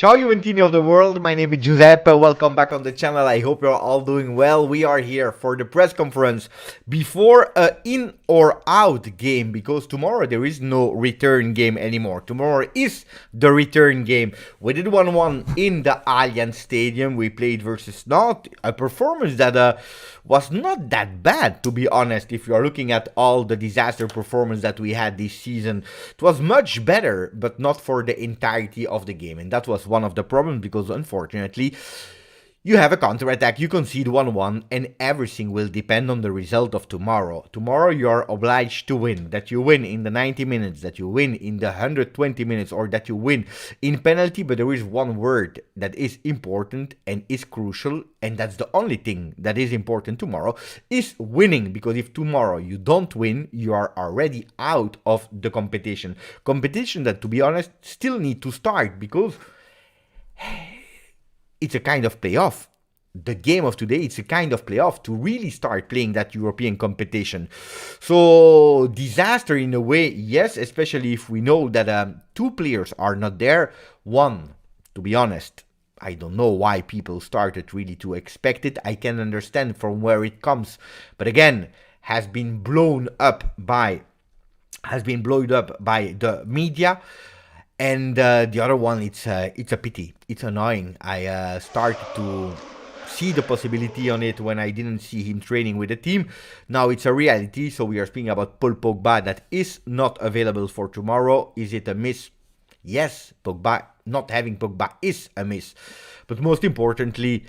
Ciao Juventini of the world, my name is Giuseppe, welcome back on the channel, I hope you're all doing well. We are here for the press conference before a in or out game, because tomorrow there is no return game anymore. Tomorrow is the return game. We did 1-1 in the Allianz Stadium, we played versus Nantes, a performance that was not that bad, to be honest. If you are looking at all the disaster performance that we had this season, it was much better, but not for the entirety of the game, and that was one of the problems, because unfortunately you have a counter-attack, you concede 1-1, and everything will depend on the result of tomorrow. Tomorrow you are obliged to win, that you win in the 90 minutes, that you win in the 120 minutes, or that you win in penalty. But there is one word that is important and is crucial, and that's the only thing that is important tomorrow, is winning. Because if tomorrow you don't win, you are already out of the competition. Competition that, to be honest, still need to start, because it's a kind of playoff. The game of today, it's a kind of playoff to really start playing that European competition. So, disaster in a way, yes, especially if we know that two players are not there. One, to be honest, I don't know why people started really to expect it. I can understand from where it comes, but again, has been blown up by the media. And the other one, it's a pity. It's annoying. I started to see the possibility on it when I didn't see him training with the team. Now it's a reality. So we are speaking about Paul Pogba that is not available for tomorrow. Is it a miss? Yes, not having Pogba is a miss. But most importantly,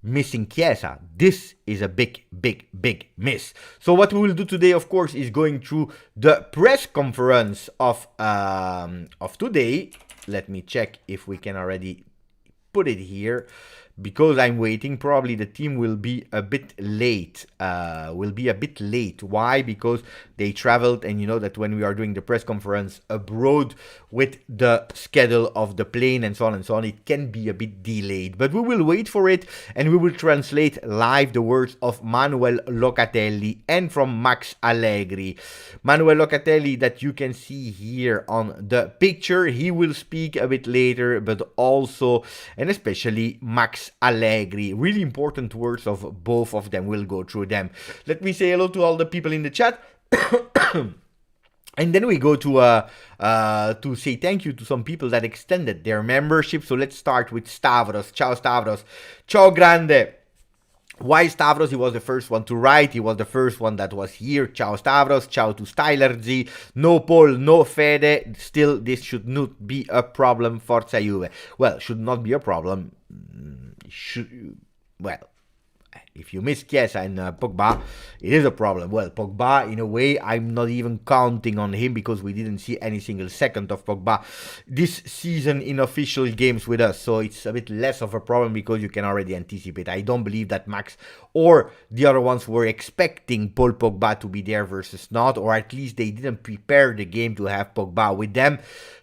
missing Chiesa. This is a big miss. So what we will do today, of course, is going through the press conference of today. Let me check if we can already put it here, because I'm waiting. Probably the team will be a bit late. Why? Because they traveled, and you know that when we are doing the press conference abroad with the schedule of the plane and so on, it can be a bit delayed. But we will wait for it, and we will translate live the words of Manuel Locatelli and from Max Allegri. Manuel Locatelli, that you can see here on the picture, he will speak a bit later, but also and especially Max Allegri. Really important words of both of them. We'll go through them. Let me say hello to all the people in the chat. And then we go to say thank you to some people that extended their membership. So let's start with Stavros. Ciao Stavros. Ciao Grande. Why Stavros? He was the first one to write. He was the first one that was here. Ciao Stavros. Ciao to Styler Z. No Paul, no Fede. Still, this should not be a problem. Forza Juve. Well, should not be a problem. If you miss Chiesa and Pogba, it is a problem. Well, Pogba, in a way, I'm not even counting on him, because we didn't see any single second of Pogba this season in official games with us. So it's a bit less of a problem, because you can already anticipate. I don't believe that Max or the other ones were expecting Paul Pogba to be there versus not, or at least they didn't prepare the game to have Pogba with them.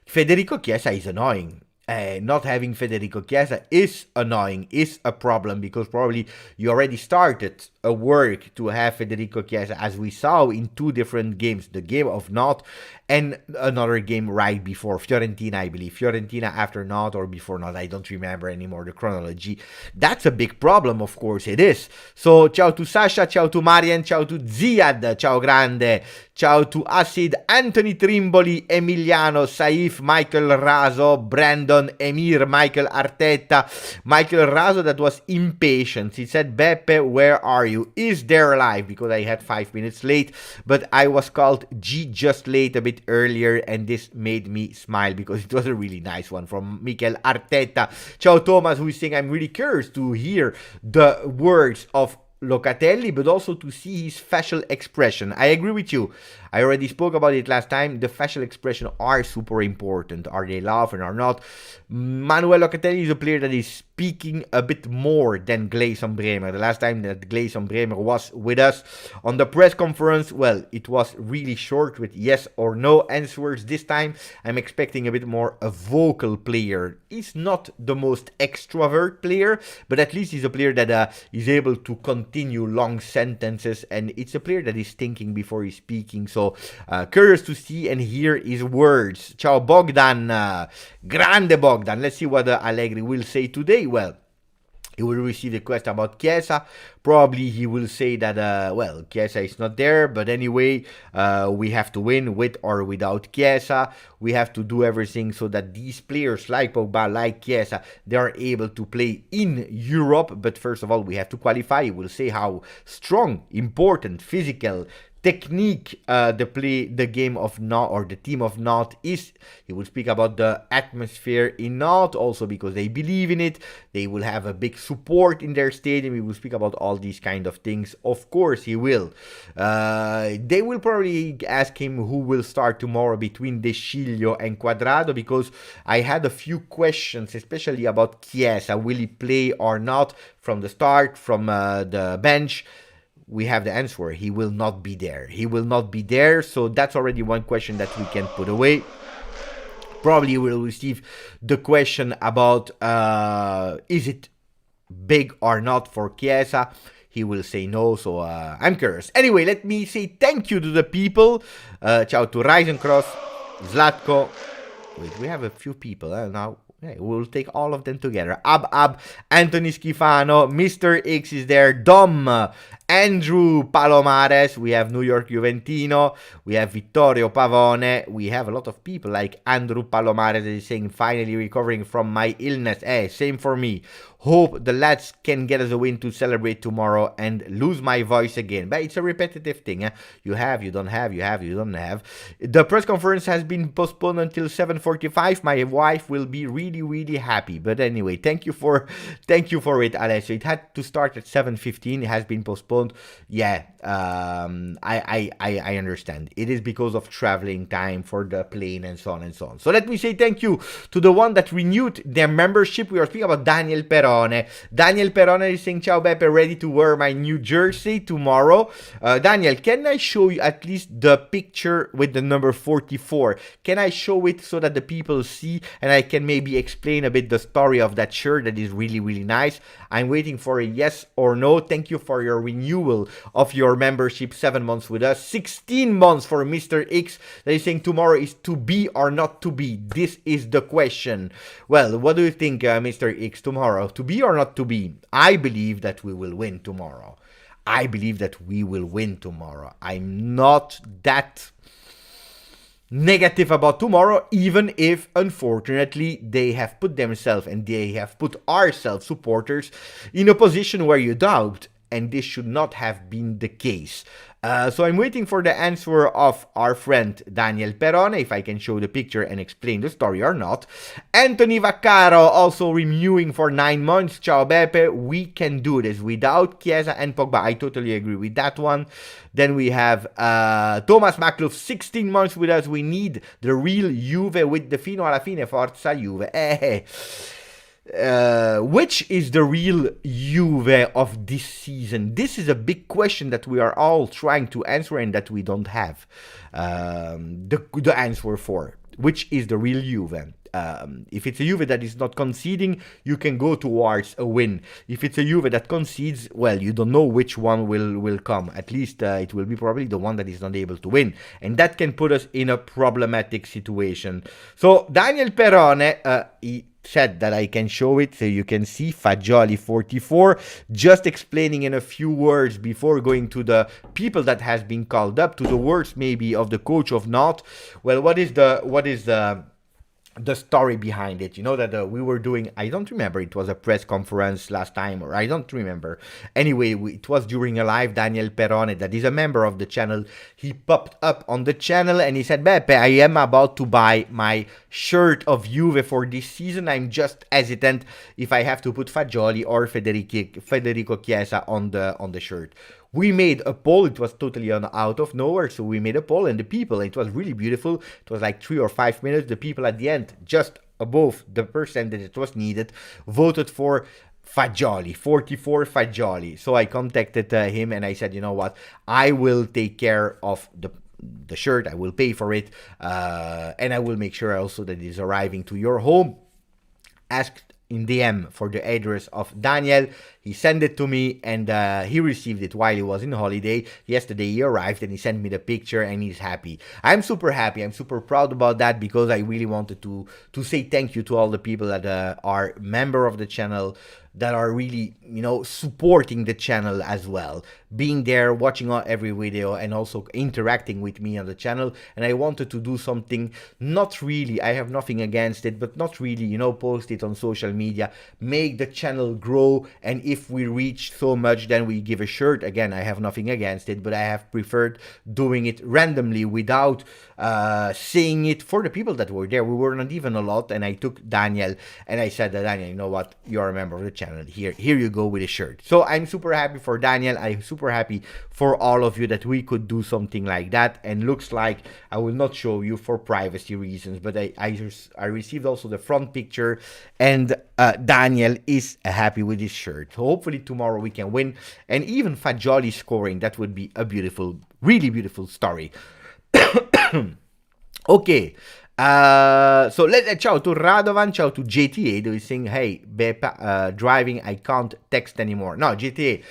Federico Chiesa is annoying. Not having Federico Chiesa is annoying, is a problem, because probably you already started a work to have Federico Chiesa, as we saw in two different games, the game of Nantes and another game right before Fiorentina, I believe. Fiorentina after Nantes or before Nantes, I don't remember anymore the chronology. That's a big problem, of course it is. So ciao to Sasha, ciao to Marian, ciao to Ziad, ciao Grande, ciao to Acid, Anthony Trimboli, Emiliano, Saif, Michael Raso, Brandon, Emir, Michael Arteta. Michael Raso that was impatient. He said, Beppe, where are you? Is there live? Because I had 5 minutes late, but I was called Just late a bit earlier, and this made me smile, because it was a really nice one from Michael Arteta. Ciao Thomas, who is saying, I'm really curious to hear the words of Locatelli, but also to see his facial expression. I agree with you. I already spoke about it last time. The facial expression are super important. Are they laughing or not? Manuel Locatelli is a player that is speaking a bit more than Gleison Bremer. The last time that Gleison Bremer was with us on the press conference, well, it was really short with yes or no answers. This time, I'm expecting a bit more a vocal player. He's not the most extrovert player, but at least he's a player that is able to control continue long sentences, and it's a player that is thinking before he's speaking. So curious to see and hear his words. Ciao Bogdan, grande Bogdan. Let's see what Allegri will say today. Well, he will receive the question about Chiesa. Probably he will say that, well, Chiesa is not there. But anyway, we have to win with or without Chiesa. We have to do everything so that these players like Pogba, like Chiesa, they are able to play in Europe. But first of all, we have to qualify. He will say how strong, important, physical, technique the game of Nantes or the team of Nantes is. He will speak about the atmosphere in Nantes, also because they believe in it. They will have a big support in their stadium. He will speak about all these kind of things. Of course he will. They will probably ask him who will start tomorrow between De Sciglio and Quadrado, because I had a few questions, especially about Chiesa. Will he play or not from the start, from the bench? We have the answer. He will not be there. He will not be there. So that's already one question that we can put away. Probably we'll receive the question about is it big or not for Chiesa. He will say no, so I'm curious. Anyway, let me say thank you to the people. Ciao to Risencross, Zlatko. Wait, we have a few people now. Okay, we'll take all of them together. Ab, Anthony Schifano, Mr. X is there, Dom, Andrew Palomares, we have New York Juventino, we have Vittorio Pavone, we have a lot of people like Andrew Palomares that is saying finally recovering from my illness. Hey, same for me. Hope the lads can get us a win to celebrate tomorrow and lose my voice again. But it's a repetitive thing. Eh? You have, you don't have, you have, you don't have. The press conference has been postponed until 7:45. My wife will be really happy. But anyway, thank you for it, Alessio. It had to start at 7:15. It has been postponed. Yeah, I understand. It is because of traveling time for the plane and so on and so on. So let me say thank you to the one that renewed their membership. We are speaking about Daniel Perone. Daniel Perone is saying, Ciao Beppe, ready to wear my new jersey tomorrow. Daniel, can I show you at least the picture with the number 44? Can I show it so that the people see and I can maybe explain a bit the story of that shirt that is really nice? I'm waiting for a yes or no. Thank you for your renewal of your membership. 7 months with us. 16 months for Mr. X that is saying tomorrow is to be or not to be. This is the question. Well, what do you think, Mr. X, tomorrow? To be or not to be? I believe that we will win tomorrow. I believe that we will win tomorrow. I'm not that negative about tomorrow, even if unfortunately they have put themselves and they have put ourselves supporters in a position where you doubt, and this should not have been the case. So I'm waiting for the answer of our friend Daniel Perone, if I can show the picture and explain the story or not. Anthony Vaccaro also renewing for 9 months. Ciao Beppe, we can do this without Chiesa and Pogba. I totally agree with that one. Then we have Thomas Maklouf, 16 months with us. We need the real Juve with the fino alla fine, forza Juve. Which is the real Juve of this season? This is a big question that we are all trying to answer and that we don't have the answer for. Which is the real Juve? If it's a Juve that is not conceding, you can go towards a win. If it's a Juve that concedes, well, you don't know which one will come. At least it will be probably the one that is not able to win. And that can put us in a problematic situation. So Daniel Perone, he said that I can show it so you can see Fagioli 44, just explaining in a few words before going to the people that has been called up, to the words maybe of the coach of Nantes. Well, what is the story behind it? You know that we were doing, I don't remember, it was a press conference last time, or I don't remember. Anyway, it was during a live. Daniel Perone, that is a member of the channel, he popped up on the channel and he said, Beppe, I am about to buy my shirt of Juve for this season. I'm just hesitant if I have to put Fagioli or Federico Chiesa on the shirt. We made a poll. It was totally out of nowhere. So we made a poll, and the people, it was really beautiful. It was like 3 or 5 minutes. The people at the end, just above the percent that it was needed, voted for Fagioli, 44 Fagioli. So I contacted him and I said, you know what, I will take care of the shirt. I will pay for it. And I will make sure also that it is arriving to your home. Asked in DM for the address of Daniel. He sent it to me, and he received it while he was in holiday. Yesterday he arrived and he sent me the picture, and he's happy. I'm super happy. I'm super proud about that, because I really wanted to say thank you to all the people that are member of the channel, that are really, supporting the channel as well, being there, watching every video, and also interacting with me on the channel. And I wanted to do something, not really, I have nothing against it, but not really, post it on social media, make the channel grow. And if we reach so much, then we give a shirt. Again, I have nothing against it, but I have preferred doing it randomly without saying it for the people that were there. We were not even a lot, and I took Daniel and I said, Daniel, you know what, you're a member of the channel. Here you go with a shirt. So I'm super happy for Daniel. I'm super happy for all of you that we could do something like that. And looks like, I will not show you for privacy reasons, but I received also the front picture, and Daniel is happy with his shirt. So hopefully tomorrow we can win, and even Fagioli scoring, that would be a beautiful, really beautiful story. Okay. So ciao to Radovan, ciao to GTA, who is saying, hey, Bepa, driving, I can't text anymore. No, GTA,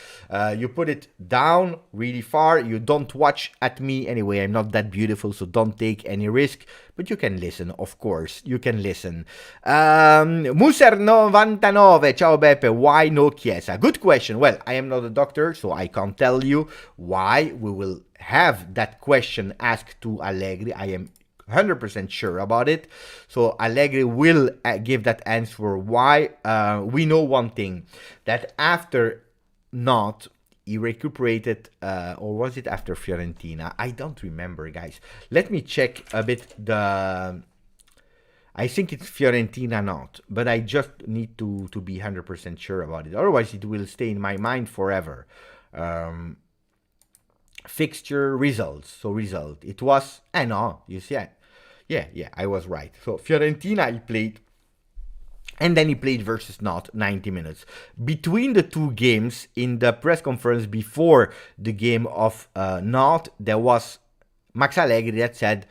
you put it down really far, you don't watch at me anyway, I'm not that beautiful, so don't take any risk, but you can listen, of course, you can listen. Muser99, ciao Beppe, why no Chiesa? Good question. Well, I am not a doctor, so I can't tell you why. We will have that question asked to Allegri. I am 100% sure about it. So Allegri will give that answer why. We know one thing, that after Nantes, he recuperated, or was it after Fiorentina? I don't remember, guys. Let me check a bit I think it's Fiorentina Nantes, but I just need to be 100% sure about it. Otherwise, it will stay in my mind forever. Fixture results. So result. It was, no, you see, yeah, I was right. So Fiorentina he played, and then he played versus Nantes 90 minutes. Between the two games, in the press conference before the game of Nantes, there was Max Allegri that said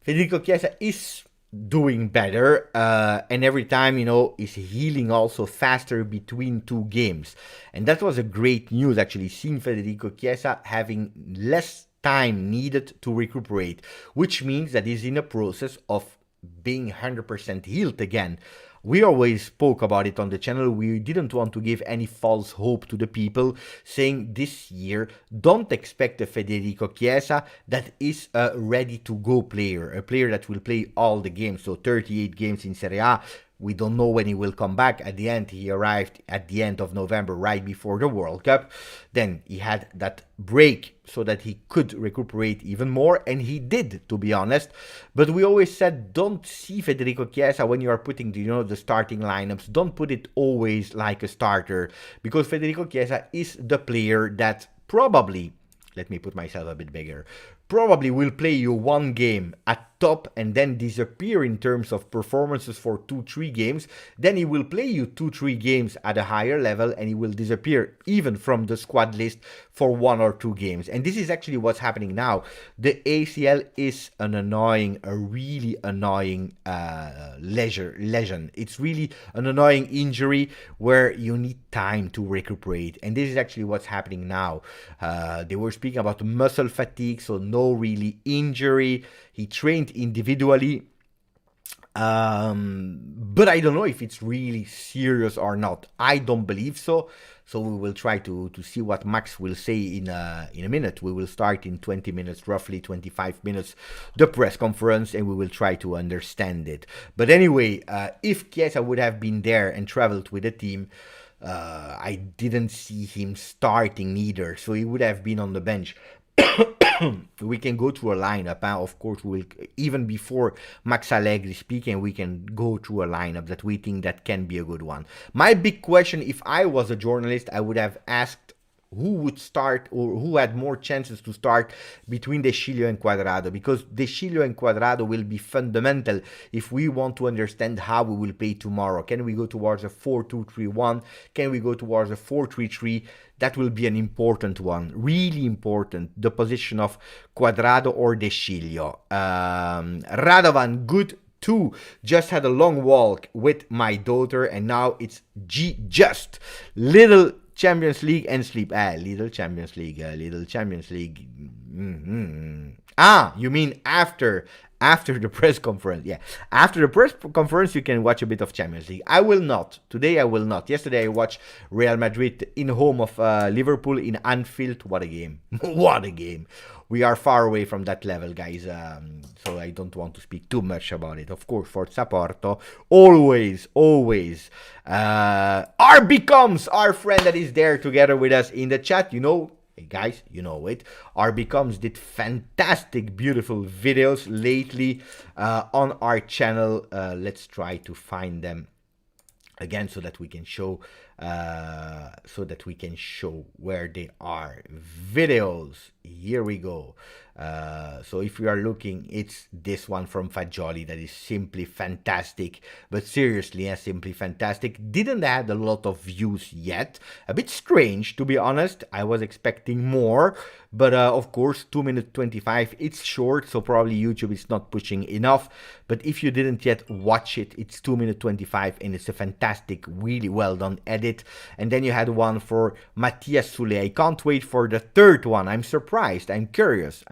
Federico Chiesa is doing better, and every time, is healing also faster between two games. And that was a great news, actually, seeing Federico Chiesa having less time needed to recuperate, which means that he's in a process of being 100% healed again. We always spoke about it on the channel. We didn't want to give any false hope to the people, saying this year, don't expect a Federico Chiesa that is a ready-to-go player, a player that will play all the games, so 38 games in Serie A. We don't know when he will come back. At the end, he arrived at the end of November, right before the World Cup. Then he had that break so that he could recuperate even more, and he did, to be honest. But we always said, don't see Federico Chiesa when you are putting the starting lineups. Don't put it always like a starter, because Federico Chiesa is the player that probably, let me put myself a bit bigger, probably will play you one game at top and then disappear in terms of performances for 2-3 games. Then he will play you 2-3 games at a higher level, and he will disappear even from the squad list for 1 or 2 games. And this is actually what's happening now. The ACL is a really annoying lesion. It's really an annoying injury where you need time to recuperate, and this is actually what's happening now. They were speaking about muscle fatigue, so no really injury. He trained individually, but I don't know if it's really serious or not. I don't believe so. So we will try to see what Max will say in a minute. We will start in 20 minutes, roughly 25 minutes, the press conference, and we will try to understand it. But anyway, if Chiesa would have been there and traveled with the team, I didn't see him starting either, so he would have been on the bench. We can go through a lineup, of course. We'll, even before Max Allegri speaking, we can go through a lineup that we think that can be a good one. My big question, if I was a journalist, I would have asked who would start, or who had more chances to start between De Sciglio and Cuadrado, because De Sciglio and Cuadrado will be fundamental if we want to understand how we will play tomorrow. Can we go towards a 4-2-3-1? Can we go towards a 4-3-3? That will be an important one, really important, the position of Cuadrado or De Sciglio. Radovan, good 2. Just had a long walk with my daughter, and now it's Just. Little Champions League and sleep. Little Champions League. Little Champions League. You mean after the press conference? Yeah, after the press conference you can watch a bit of Champions League. I will not. Today I will not. Yesterday I watched Real Madrid in home of Liverpool in Anfield. What a game. What a game. We are far away from that level, guys, so I don't want to speak too much about it. Of course, Forza Porto, always. RB Comes, our friend that is there together with us in the chat, you know. Hey guys, you know it. RB Comes did fantastic, beautiful videos lately on our channel. Let's try to find them again so that we can show where they are. Videos, here we go. So if you are looking, it's this one from Fagioli that is simply fantastic, but seriously, simply fantastic. Didn't add a lot of views yet. A bit strange, to be honest. I was expecting more, but of course 2 minutes 25, it's short, so probably YouTube is not pushing enough. But if you didn't yet watch it, it's 2 minutes 25 and it's a fantastic, really well done edit. And then you had one for Matthias Sule. I can't wait for the third one. I'm surprised, I'm curious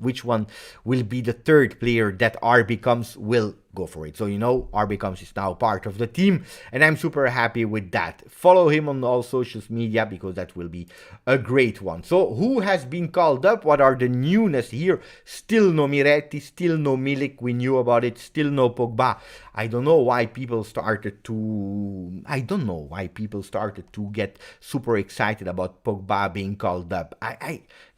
which one will be the third player that RB Comes will go for it. So you know, RB Comes is now part of the team, and I'm super happy with that. Follow him on all social media because that will be a great one. So who has been called up? What are the newness here? Still no Miretti, still no Milik, we knew about it, still no Pogba. I don't know why people started to get super excited about Pogba being called up.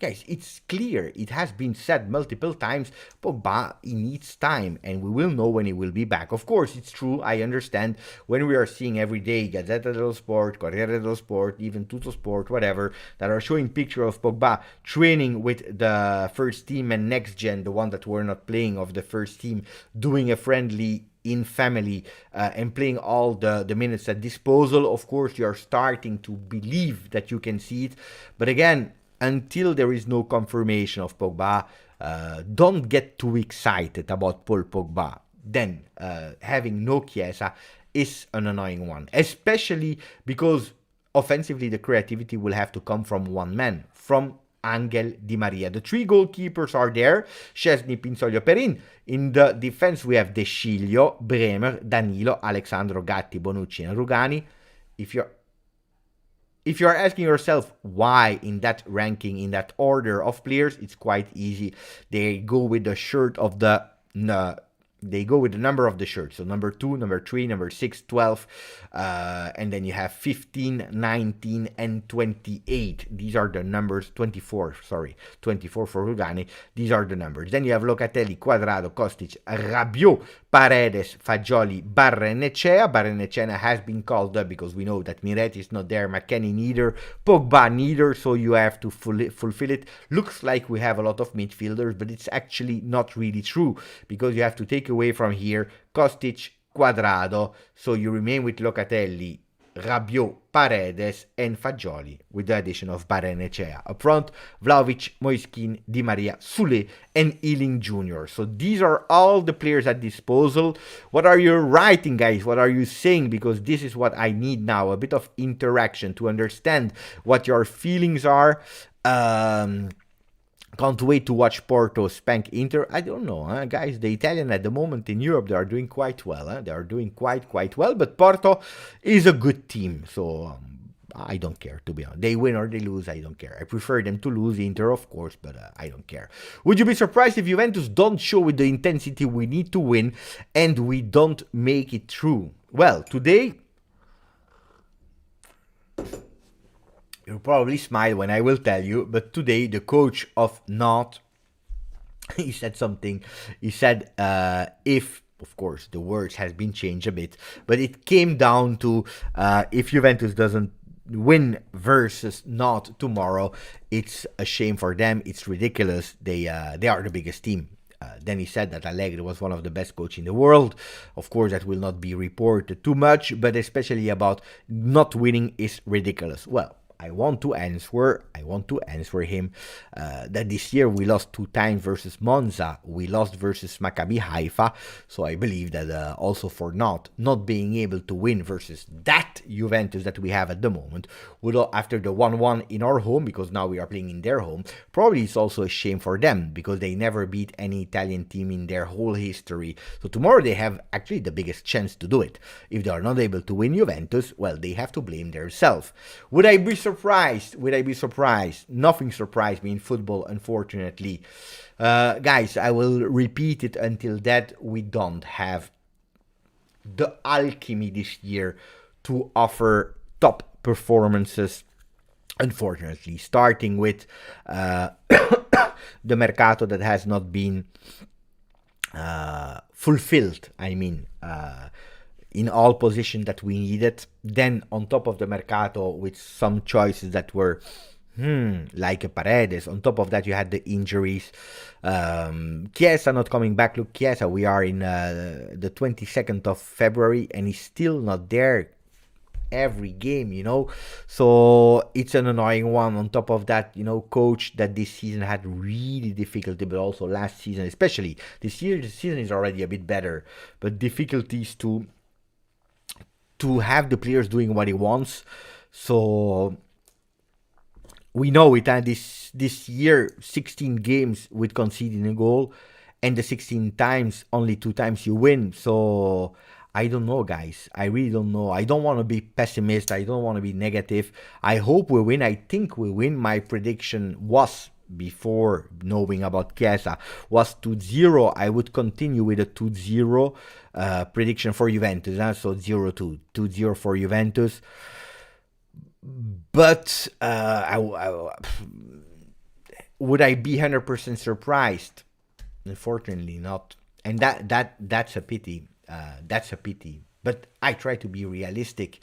Guys, it's clear, it has been said multiple times, Pogba, he needs time, and we will know when he will be back. Of course, it's true, I understand, when we are seeing every day Gazzetta dello Sport, Corriere dello Sport, even Tutto Sport, whatever, that are showing pictures of Pogba training with the first team and next gen, the one that were not playing of the first team, doing a friendly in family and playing all the minutes at disposal. Of course, you are starting to believe that you can see it, but again, until there is no confirmation of Pogba, don't get too excited about Paul Pogba. Then having no Chiesa is an annoying one, especially because offensively the creativity will have to come from one man, from Angel Di Maria. The three goalkeepers are there, Szczesny, Pinsoglio, Perin. In the defense we have De Sciglio, Bremer, Danilo, Alexandro, Gatti, Bonucci and Rugani. If you're asking yourself why in that ranking, in that order of players, it's quite easy. They go with the shirt of the they go with the number of the shirt. So number 2, number 3, number 6, 12, and then you have 15, 19, and 28. These are the numbers. 24 for Rugani. These are the numbers. Then you have Locatelli, Quadrado, Kostic, Rabiot, Paredes, Fagioli, Barrenechea. Barrenechea has been called up because we know that Miretti is not there, McKennie neither, Pogba neither, so you have to fulfill it. Looks like we have a lot of midfielders, but it's actually not really true because you have to take away from here Kostic, Quadrado, so you remain with Locatelli, Rabiot, Paredes and Fagioli with the addition of Barrenechea. Up front, Vlahovic, Moiskin, Di Maria, Sule and Ealing Jr. So these are all the players at disposal. What are you writing, guys? What are you saying? Because this is what I need now, a bit of interaction to understand what your feelings are. Can't wait to watch Porto spank Inter. I don't know, guys. The Italian at the moment in Europe, they are doing quite well. They are doing quite well. But Porto is a good team, so I don't care, to be honest. They win or they lose, I don't care. I prefer them to lose, Inter, of course, but I don't care. Would you be surprised if Juventus don't show with the intensity we need to win and we don't make it through? Well, today, you'll probably smile when I will tell you, but today the coach of Nantes, he said something. He said, if, of course, the words has been changed a bit, but it came down to if Juventus doesn't win versus Nantes tomorrow, it's a shame for them. It's ridiculous. They are the biggest team. Then he said that Allegri was one of the best coaches in the world. Of course, that will not be reported too much, but especially about not winning is ridiculous. Well, I want to answer him that this year we lost 2 times versus Monza, we lost versus Maccabi Haifa, so I believe that also for not being able to win versus that Juventus that we have at the moment, after the 1-1 in our home, because now we are playing in their home, probably it's also a shame for them, because they never beat any Italian team in their whole history. So tomorrow they have actually the biggest chance to do it. If they are not able to win Juventus, well, they have to blame themselves. Would I be surprised? Nothing surprised me in football, unfortunately. Guys, I will repeat it until that we don't have the alchemy this year to offer top performances, unfortunately, starting with the mercato that has not been fulfilled, in all positions that we needed. Then on top of the mercato, with some choices that were like a Paredes. On top of that, you had the injuries. Chiesa not coming back. Look, Chiesa, we are in the 22nd of February and he's still not there every game, so it's an annoying one. On top of that, coach that this season had really difficulty, but also last season, especially this year, the season is already a bit better, but difficulties to have the players doing what he wants. So we know it, and this year 16 games with conceding a goal, and the 16 times only 2 times you win. So I don't know, guys. I really don't know. I don't want to be pessimist. I don't want to be negative. I hope we win. I think we win. My prediction was, before knowing about Chiesa, was 2-0. I would continue with a 2-0 prediction for Juventus. So 0-2. 2-0 for Juventus. But would I be 100% surprised? Unfortunately not. And that's a pity. But I try to be realistic.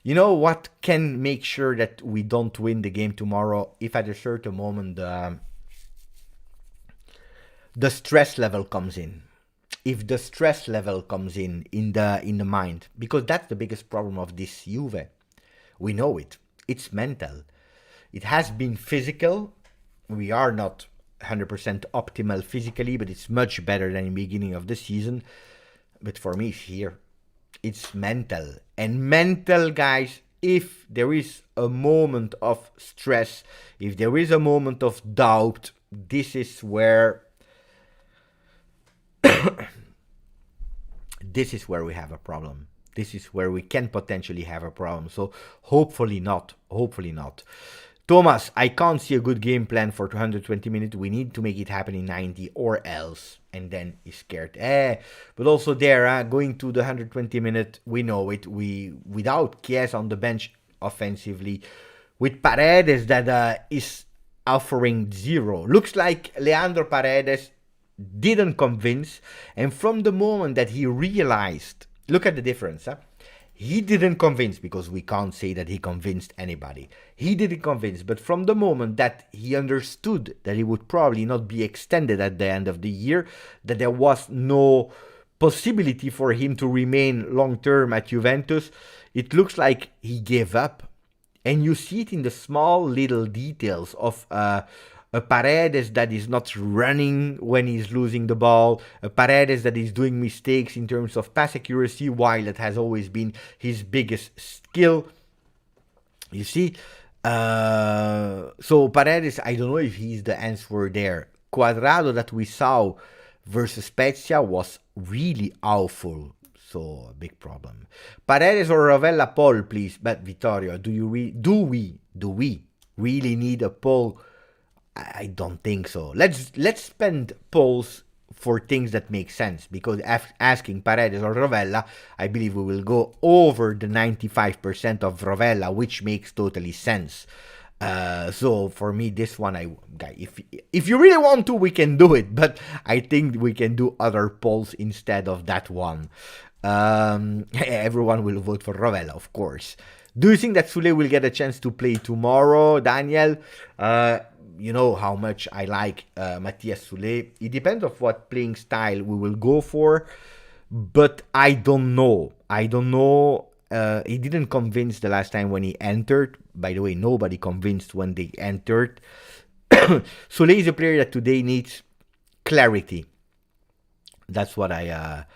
You know what can make sure that we don't win the game tomorrow? If at a certain moment the stress level comes in. If the stress level comes in the mind, because that's the biggest problem of this Juve. We know it. It's mental. It has been physical. We are not 100% optimal physically, but it's much better than in the beginning of the season. But for me, it's here. It's mental. And mental, guys, if there is a moment of stress, if there is a moment of doubt, this is where we have a problem. This is where we can potentially have a problem. So hopefully not. Thomas, I can't see a good game plan for 220 minutes. We need to make it happen in 90 or else. And then he's scared. But also there, going to the 120 minute, we know it. Without Chiesa on the bench offensively, with Paredes that is offering 0. Looks like Leandro Paredes didn't convince. And from the moment that he realized, look at the difference, he didn't convince, because we can't say that he convinced anybody. He didn't convince, but from the moment that he understood that he would probably not be extended at the end of the year, that there was no possibility for him to remain long-term at Juventus, it looks like he gave up. And you see it in the small little details of a Paredes that is not running when he's losing the ball, a Paredes that is doing mistakes in terms of pass accuracy, while it has always been his biggest skill. You see? So Paredes, I don't know if he's the answer there. Quadrado that we saw versus Spezia was really awful. So a big problem. Paredes or Rovella, Paul, please. But Vittorio, do we really need a Paul? I don't think so. Let's spend polls for things that make sense, because asking Paredes or Rovella, I believe we will go over the 95% of Rovella, which makes totally sense. So for me, this one, if you really want to, we can do it, but I think we can do other polls instead of that one. Everyone will vote for Rovella, of course. Do you think that Sule will get a chance to play tomorrow, Daniel? You know how much I like Matthias Sule. It depends on what playing style we will go for, but I don't know. he didn't convince the last time when he entered. By the way, nobody convinced when they entered. Soulé is a player that today needs clarity. That's what I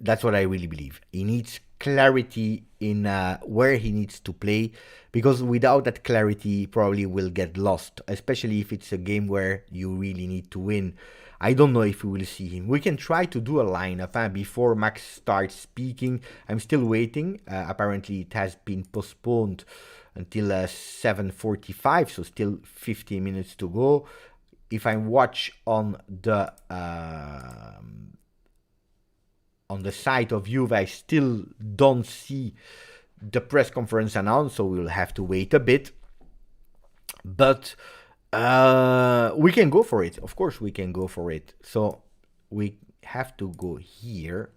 really believe. He needs clarity in where he needs to play, because without that clarity, he probably will get lost, especially if it's a game where you really need to win. I don't know if we will see him. We can try to do a lineup before Max starts speaking. I'm still waiting. Apparently, it has been postponed until 7:45, so still 15 minutes to go. If I watch on the site of Juve, I still don't see the press conference announced, so we'll have to wait a bit. But we can go for it. Of course, we can go for it. So we have to go here.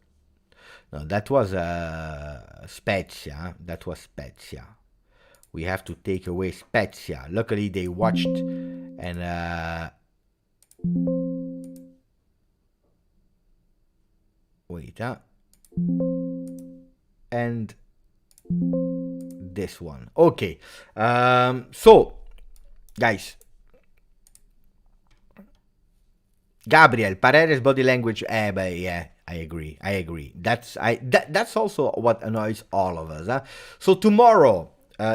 No, that was Spezia. That was Spezia. We have to take away Spezia. Luckily, they watched and wait, and this one. Okay. So, guys. Gabriel, Paredes body language. But yeah, I agree. That's also what annoys all of us. So tomorrow,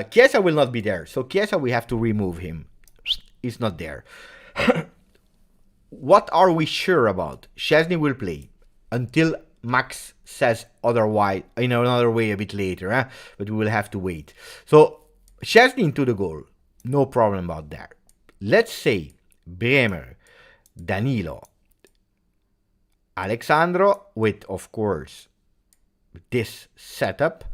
Chiesa will not be there. So Chiesa, we have to remove him. He's not there. What are we sure about? Szczesny will play until Max says otherwise, in another way a bit later. But we will have to wait. So Szczesny into the goal. No problem about that. Let's say Bremer, Danilo, Alexandro, with, of course, this setup.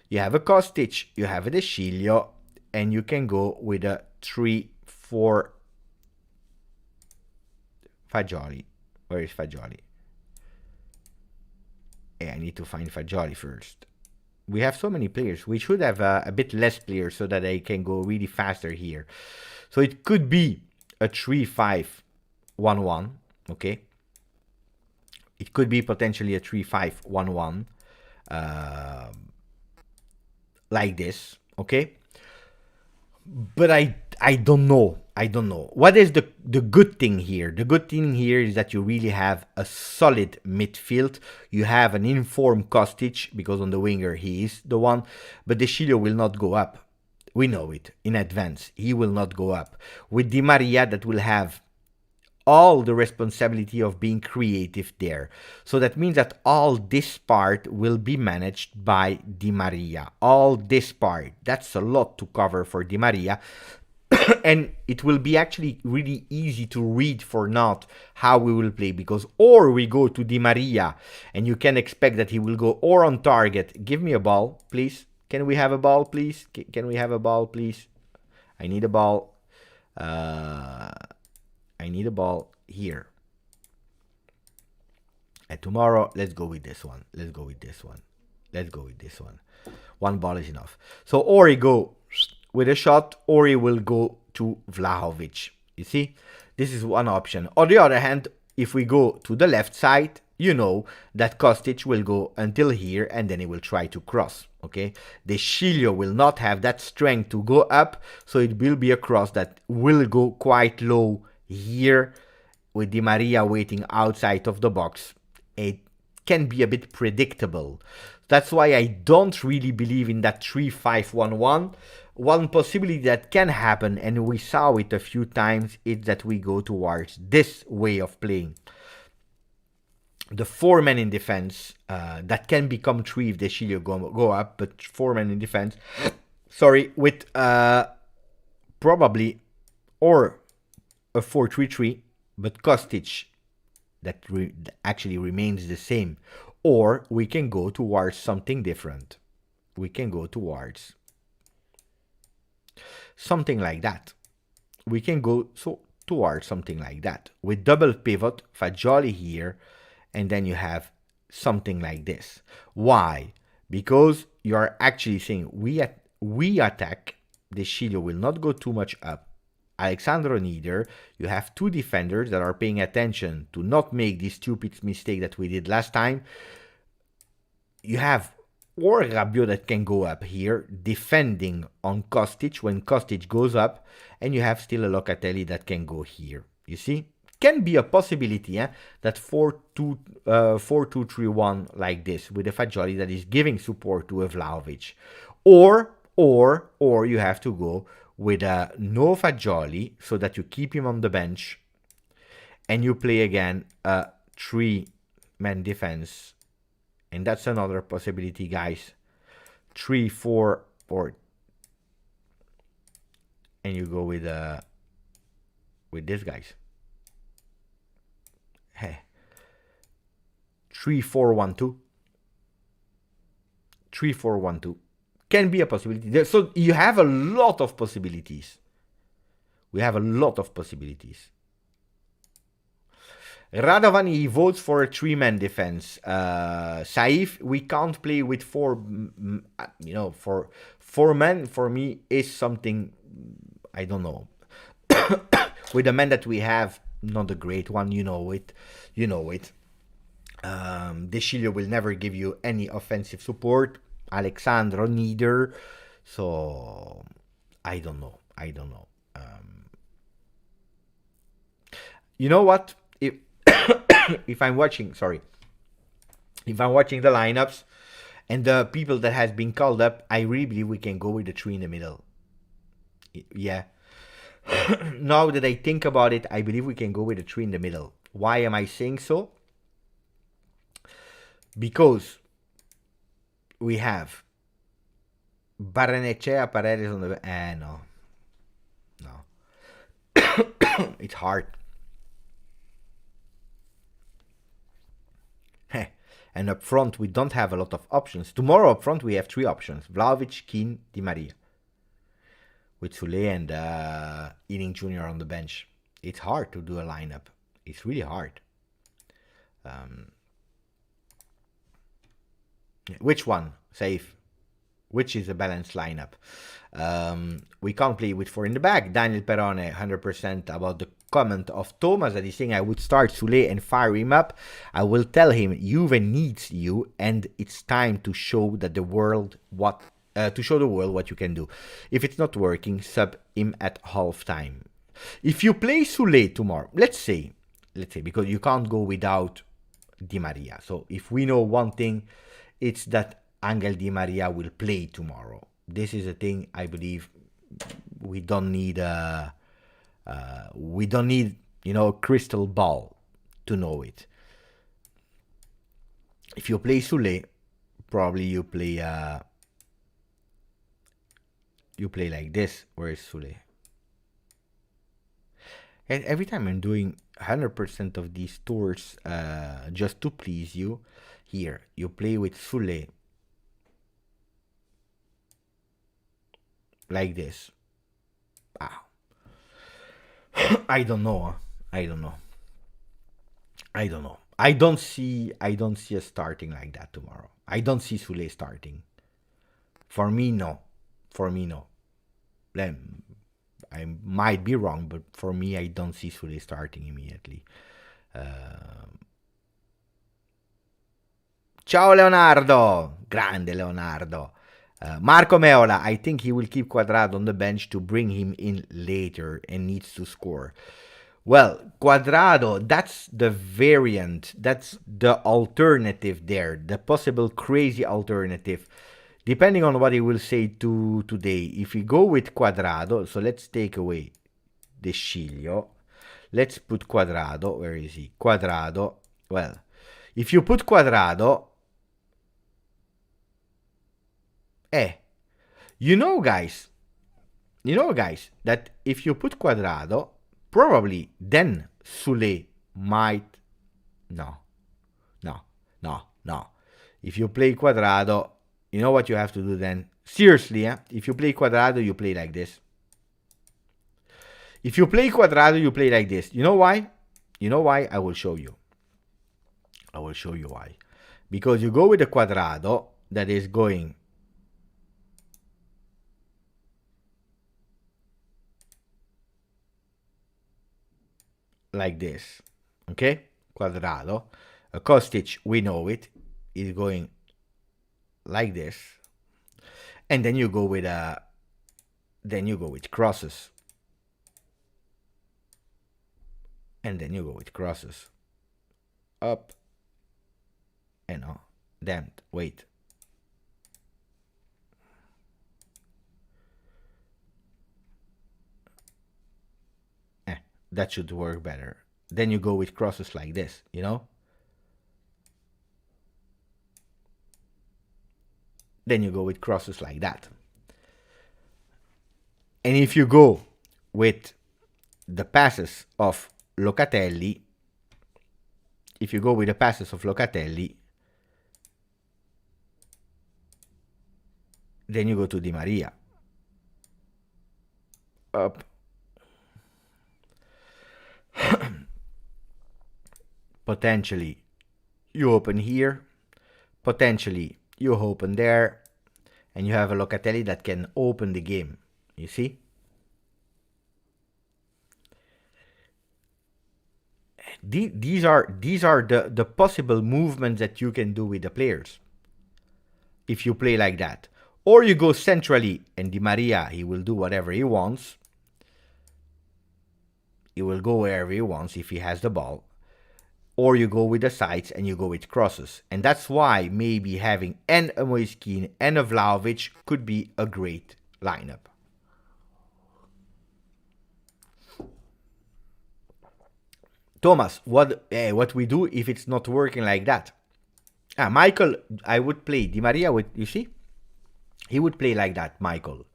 You have a Kostic, you have a De Sciglio, and you can go with a 3-4 Fagioli. Where is Fagioli? Yeah, I need to find Fagioli first. We have so many players. We should have a bit less players so that they can go really faster here. So it could be a 3-5-1-1, okay? It could be potentially a 3-5-1-1, like this, okay? But I don't know. What is the good thing here? The good thing here is that you really have a solid midfield. You have an informed Kostic, because on the winger he is the one. But De Sciglio will not go up. We know it in advance. He will not go up. With Di Maria, that will have all the responsibility of being creative there. So that means that all this part will be managed by Di Maria. All this part. That's a lot to cover for Di Maria. And it will be actually really easy to read for Nantes how we will play, because or we go to Di Maria and you can expect that he will go or on target. Give me a ball, please. Can we have a ball, please? Can we have a ball, please? I need a ball. I need a ball here. And tomorrow, let's go with this one. One ball is enough. So or he go with a shot, or he will go to Vlahovic. You see, this is one option. On the other hand, if we go to the left side, you know that Kostic will go until here and then he will try to cross. Okay, De Sciglio will not have that strength to go up, so it will be a cross that will go quite low here with Di Maria waiting outside of the box. It can be a bit predictable. That's why I don't really believe in that 3-5-1-1. One possibility that can happen, and we saw it a few times, is that we go towards this way of playing. The 4 men in defense, that can become 3 if De Sciglio go up, but 4 men in defense, sorry, with probably, or a 4-3-3, but Kostic, that actually remains the same. Or we can go towards something different. We can go towards something like that. We can go towards something like that. With double pivot, Fagioli here, and then you have something like this. Why? Because you are actually saying we attack. De Sciglio will not go too much up. Alexandro neither. You have 2 defenders that are paying attention to not make this stupid mistake that we did last time. You have or Rabiot that can go up here, defending on Kostic when Kostic goes up, and you have still a Locatelli that can go here. You see? Can be a possibility, that 4-2-3-1 like this, with a Fagioli that is giving support to a Vlahovic. Or you have to go with a no Fagioli, so that you keep him on the bench, and you play again a 3-man defense. And that's another possibility, guys. 3-4, or and you go with this, guys. Hey, 3-4-1-2. 3-4-1-2 can be a possibility. So you have a lot of possibilities. We have a lot of possibilities. Radovan, he votes for a 3-man defense. Saif, we can't play with 4, for 4 men, for me, is something, I don't know. With the men that we have, not a great one, you know it. De Sciglio will never give you any offensive support. Alexandro, neither. So, I don't know. You know what? If I'm watching the lineups and the people that has been called up, I really believe we can go with the 3 in the middle. Yeah. Now that I think about it, I believe we can go with the 3 in the middle. Why am I saying so? Because we have Barrenechea, Paredes on the... No. It's hard. And up front, we don't have a lot of options. Tomorrow up front, we have 3 options. Vlahovic, Keane, Di Maria. With Soulé and Ealing Jr. on the bench. It's hard to do a lineup. It's really hard. Which one? Safe. Which is a balanced lineup? We can't play with 4 in the back. Daniel Perrone, 100% about the comment of Thomas that is saying I would start Soulé and fire him up. I will tell him Juve needs you, and it's time to show that the world what you can do. If it's not working, sub him at halftime. If you play Soulé tomorrow, let's say, because you can't go without Di Maria. So if we know one thing, it's that Angel Di Maria will play tomorrow. This is a thing I believe we don't need a crystal ball to know it. If you play Soulé, probably you play like this. Where is Soulé? And every time I'm doing 100% of these tours just to please you, here you play with Soulé like this. Wow. I don't know. I don't see us starting like that tomorrow. I don't see Soulé starting. For me, no. Then I might be wrong, but for me, I don't see Soulé starting immediately. Ciao Leonardo, grande Leonardo. Marco Meola, I think he will keep Quadrado on the bench to bring him in later and needs to score. Well, Quadrado, that's the variant, that's the alternative there, the possible crazy alternative, depending on what he will say today. If we go with Quadrado, so let's take away De Sciglio, let's put Quadrado, where is he? Quadrado, well, if you put Quadrado, you know guys, that if you put Quadrado, probably then Soulé might, no. If you play Quadrado, you know what you have to do then? Seriously, if you play Quadrado, you play like this. If you play Quadrado, you play like this. You know why? I will show you. Why. Because you go with the Quadrado that is going like this, okay? Quadrado. A Kostic, we know it, is going like this, and then you go with crosses, and then you go with crosses up and on. Damn, wait. That should work better. Then you go with crosses like this, you know? Then you go with crosses like that. And if you go with the passes of Locatelli, then you go to Di Maria. Up. Potentially you open here, potentially you open there, and you have a Locatelli that can open the game. You see? These are the possible movements that you can do with the players if you play like that. Or you go centrally, and Di Maria, he will do whatever he wants. He will go wherever he wants if he has the ball. Or you go with the sides and you go with crosses. And that's why maybe having and a Moiskin and a Vlahovic could be a great lineup. Thomas, what we do if it's not working like that? Michael, I would play Di Maria with, you see? He would play like that, Michael.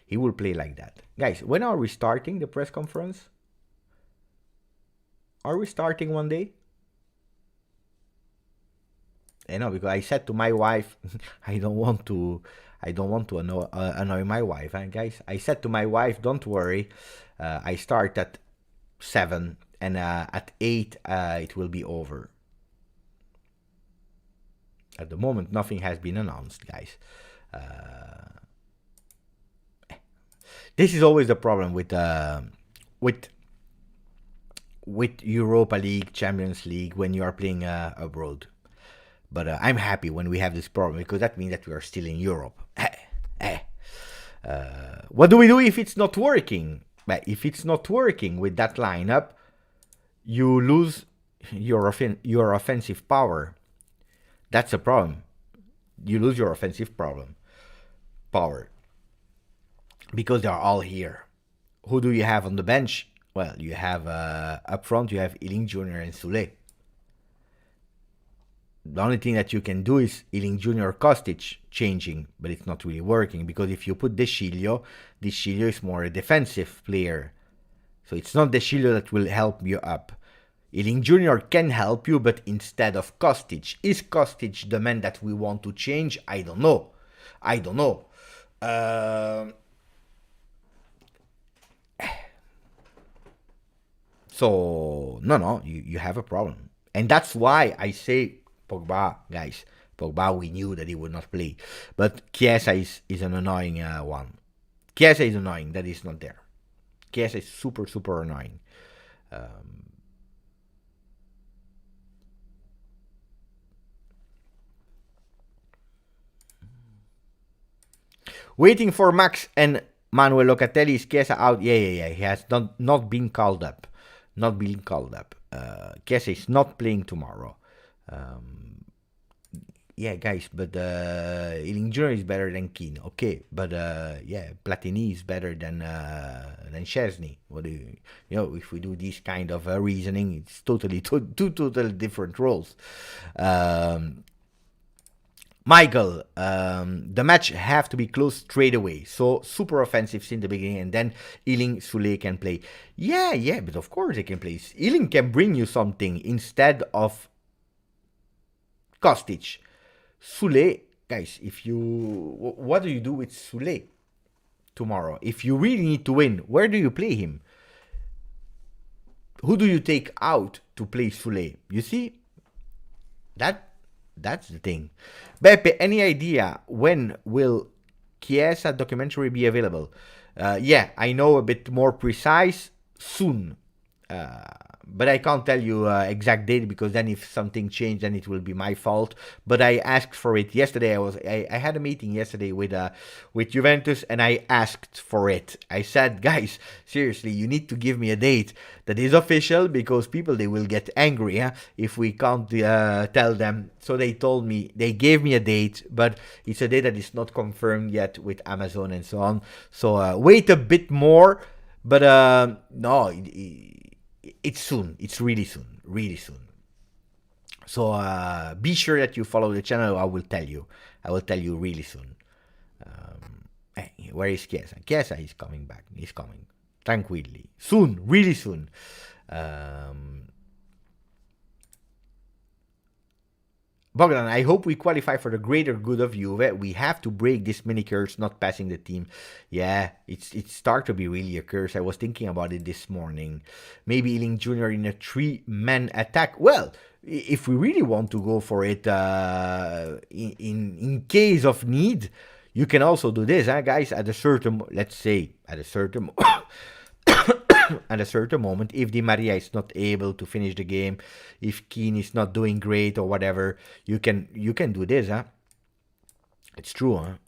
He will play like that. Guys, when are we starting the press conference? Are we starting one day? I know, because I said to my wife, I don't want to annoy my wife, guys. I said to my wife, don't worry, I start at 7 and at 8 it will be over. At the moment, nothing has been announced, guys. This is always the problem with Europa League, Champions League when you are playing abroad. But I'm happy when we have this problem, because that means that we are still in Europe. What do we do if it's not working? But if it's not working with that lineup, you lose your offensive power. That's a problem. You lose your offensive power. Because they are all here. Who do you have on the bench? Well, you have up front, you have Iling Jr. and Sule. The only thing that you can do is Iling Jr. Kostic changing, but it's not really working, because if you put De Sciglio is more a defensive player. So it's not De Sciglio that will help you up. Iling Jr. can help you, but instead of Kostic. Is Kostic the man that we want to change? I don't know. So, no, you have a problem. And that's why I say Pogba, guys. Pogba, we knew that he would not play. But Chiesa is an annoying one. Chiesa is annoying that he's not there. Chiesa is super, super annoying. Waiting for Max and Manuel Locatelli. Is Chiesa out? Yeah. He has not been called up. Chiesa is not playing tomorrow. Yeah, guys, but Iling Jr. is better than Keane. Okay, but Platini is better than Szczesny. What do you if we do this kind of reasoning, it's totally two totally different roles. Michael, the match have to be closed straight away. So super offensive in the beginning, and then Iling, Sule can play. Yeah, but of course they can play. Iling can bring you something instead of Kostic. Sule, guys, what do you do with Sule tomorrow? If you really need to win, where do you play him? Who do you take out to play Sule? You see, that's the thing. Beppe, any idea when will Chiesa documentary be available? Yeah, I know a bit more precise soon. but I can't tell you exact date, because then if something changed, then it will be my fault. But I asked for it yesterday. I had a meeting yesterday with Juventus, and I asked for it. I said, guys, seriously, you need to give me a date that is official, because people, they will get angry if we can't tell them. So they told me, they gave me a date, but it's a date that is not confirmed yet with Amazon and so on. So wait a bit more. But no, it's soon. It's really soon. Really soon. So be sure that you follow the channel. I will tell you. I will tell you really soon. Hey, where is Chiesa? Chiesa is coming back. He's coming. Tranquilly. Soon. Really soon. Bogdan, I hope we qualify for the greater good of Juve. We have to break this mini curse, not passing the team. Yeah, it's start to be really a curse. I was thinking about it this morning. Maybe Ealing Jr. in a 3-man attack. Well, if we really want to go for it, in case of need, you can also do this, guys. At a certain, let's say, at a certain at a certain moment, if Di Maria is not able to finish the game, if Keane is not doing great or whatever, you can do this, It's true,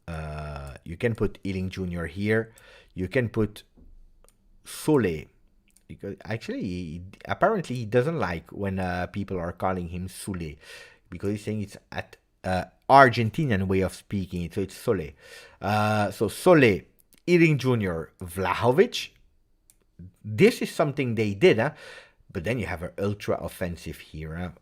you can put Ealing Jr. here. You can put Sole, because actually, apparently he doesn't like when people are calling him Sule, because he's saying it's at Argentinian way of speaking it, so it's Sole. So Sole, Ealing Jr., Vlahovic. This is something they did, but then you have an ultra offensive here.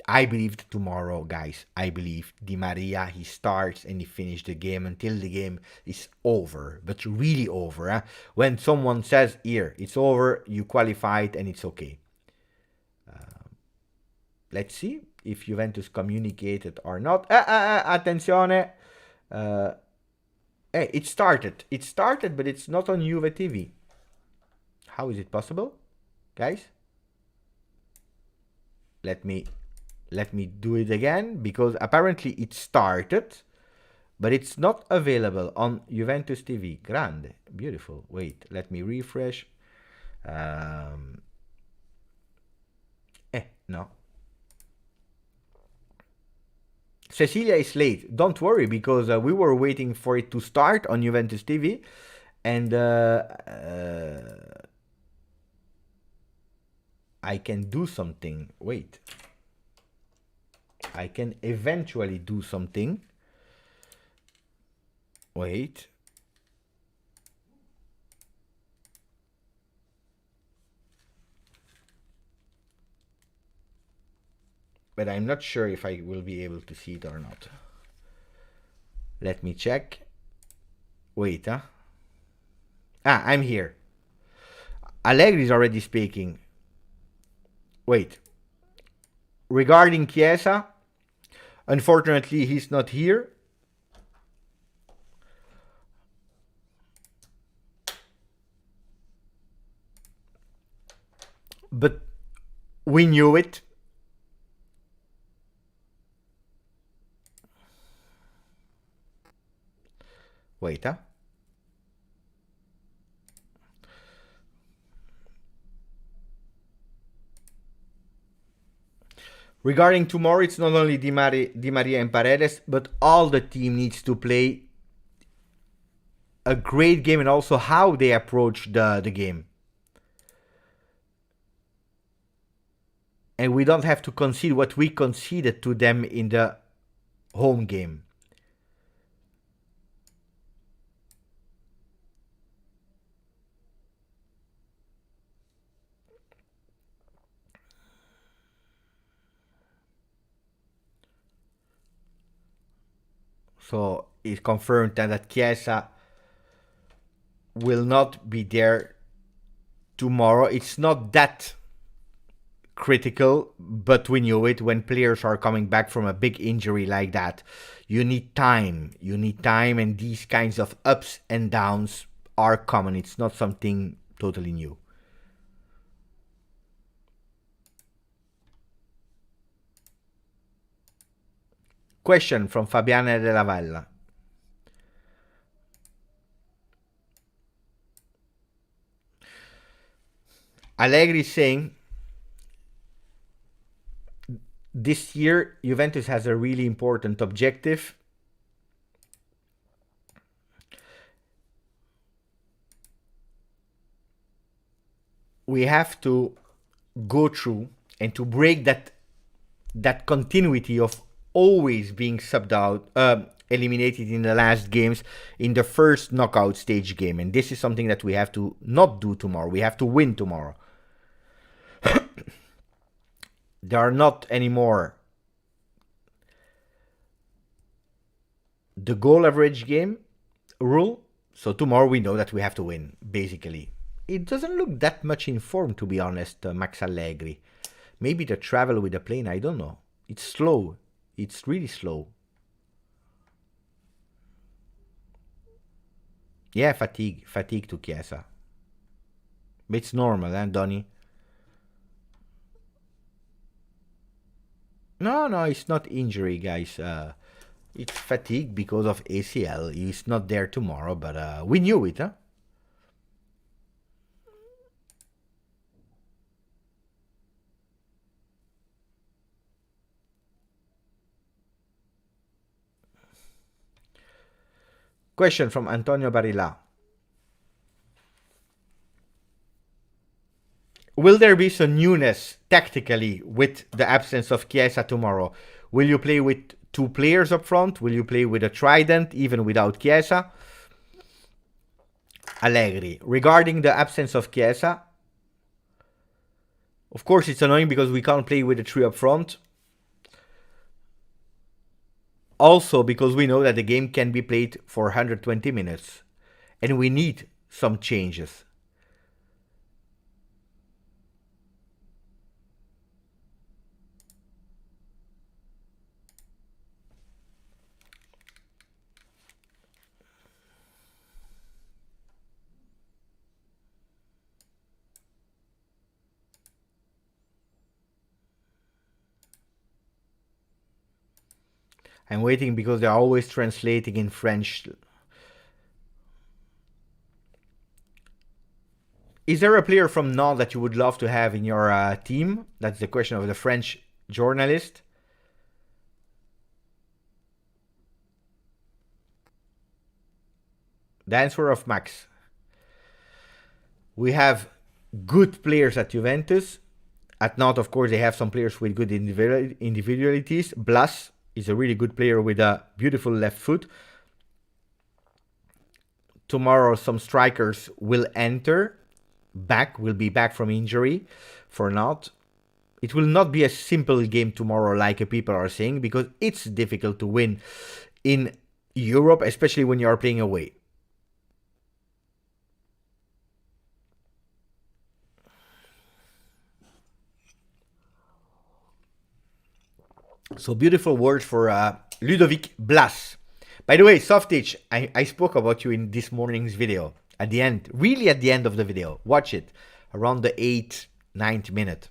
I believe tomorrow, guys. I believe Di Maria, he starts and he finishes the game until the game is over, but really over. When someone says, here, it's over, you qualified and it's okay. Let's see if Juventus communicated or not. Attenzione. Hey, it started. It started, but it's not on Juve TV. How is it possible, guys? Let me do it again, because apparently it started, but it's not available on Juventus TV. Grande, beautiful. Wait, let me refresh. No. Cecilia is late. Don't worry, because we were waiting for it to start on Juventus TV, and I can do something. Wait. I can eventually do something. Wait. But I'm not sure if I will be able to see it or not. Let me check. Wait, I'm here. Allegri is already speaking. Wait. Regarding Chiesa, unfortunately, he's not here. But we knew it. Wait, Regarding tomorrow, it's not only Di Maria and Paredes, but all the team needs to play a great game, and also how they approach the game. And we don't have to concede what we conceded to them in the home game. So it's confirmed that Chiesa will not be there tomorrow. It's not that critical, but we knew it. When players are coming back from a big injury like that, you need time. You need time, and these kinds of ups and downs are common. It's not something totally new. Question from Fabiana Della Valla. Allegri is saying this year Juventus has a really important objective. We have to go through and to break that continuity of always being subbed out, eliminated in the last games in the first knockout stage game. And this is something that we have to not do tomorrow. We have to win tomorrow. There are not anymore the goal average game rule. So tomorrow we know that we have to win, basically. It doesn't look that much informed, to be honest, Max Allegri. Maybe the travel with the plane, I don't know. It's slow. It's really slow. Yeah, fatigue. Fatigue to Chiesa. It's normal, Donny? No, it's not injury, guys. It's fatigue because of ACL. He's not there tomorrow, but we knew it, huh? Question from Antonio Barilla. Will there be some newness tactically with the absence of Chiesa tomorrow? Will you play with two players up front? Will you play with a trident even without Chiesa? Allegri. Regarding the absence of Chiesa, of course it's annoying because we can't play with the three up front. Also because we know that the game can be played for 120 minutes. And we need some changes. I'm waiting because they're always translating in French. Is there a player from Nantes that you would love to have in your team? That's the question of the French journalist. The answer of Max. We have good players at Juventus. At Nantes, of course, they have some players with good individualities. Blas is a really good player with a beautiful left foot. Tomorrow, some strikers will be back from injury for Nantes. It will not be a simple game tomorrow like people are saying, because it's difficult to win in Europe, especially when you are playing away. So beautiful words for Ludovic Blas. By the way, Softage, I spoke about you in this morning's video. At the end, really at the end of the video. Watch it. Around the 8th, 9th minute.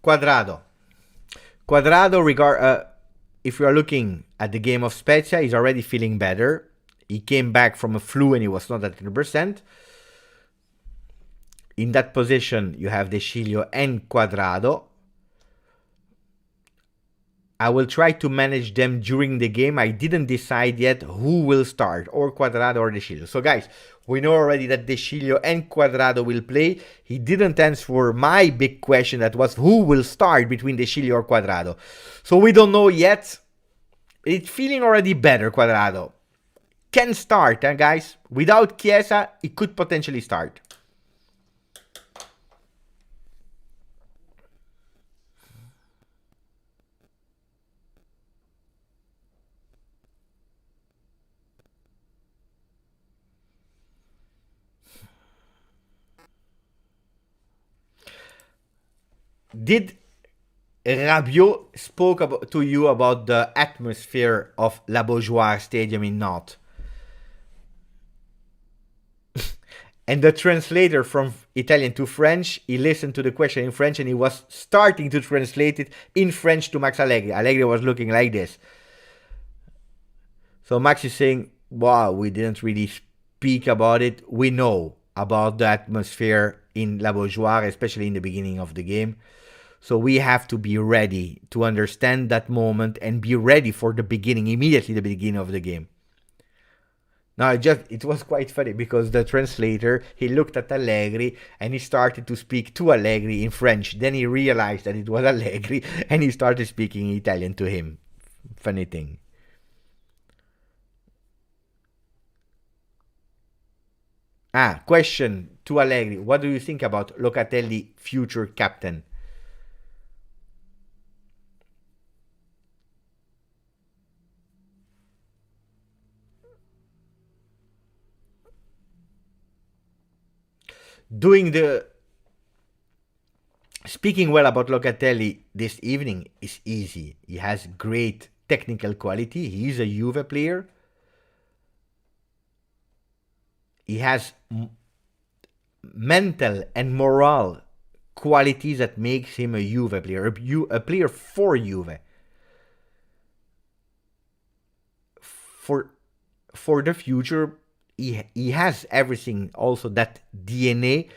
Quadrado, if we are looking at the game of Spezia, he's already feeling better. He came back from a flu and he was not at 100%. In that position, you have De Sciglio and Quadrado. I will try to manage them during the game. I didn't decide yet who will start, or Quadrado or De Sciglio. So guys, we know already that De Sciglio and Quadrado will play. He didn't answer my big question, that was who will start between De Sciglio or Quadrado. So we don't know yet. It's feeling already better, Quadrado. Can start, guys. Without Chiesa, it could potentially start. Did Rabiot spoke to you about the atmosphere of La Beaujoire Stadium in Nantes? And the translator from Italian to French. He listened to the question in French and he was starting to translate it in French to Max Allegri. Allegri was looking like this. So Max is saying, wow, we didn't really speak about it. We know about the atmosphere in La Beaujoire, especially in the beginning of the game. So we have to be ready to understand that moment and be ready for the beginning, immediately the beginning of the game. Now, it was quite funny because the translator, he looked at Allegri and he started to speak to Allegri in French. Then he realized that it was Allegri and he started speaking Italian to him. Funny thing. Question to Allegri. What do you think about Locatelli, future captain? Speaking well about Locatelli this evening is easy. He has great technical quality. He's a Juve player. He has mental and moral qualities that makes him a Juve player, a player for Juve. For the future, he has everything, also that DNA,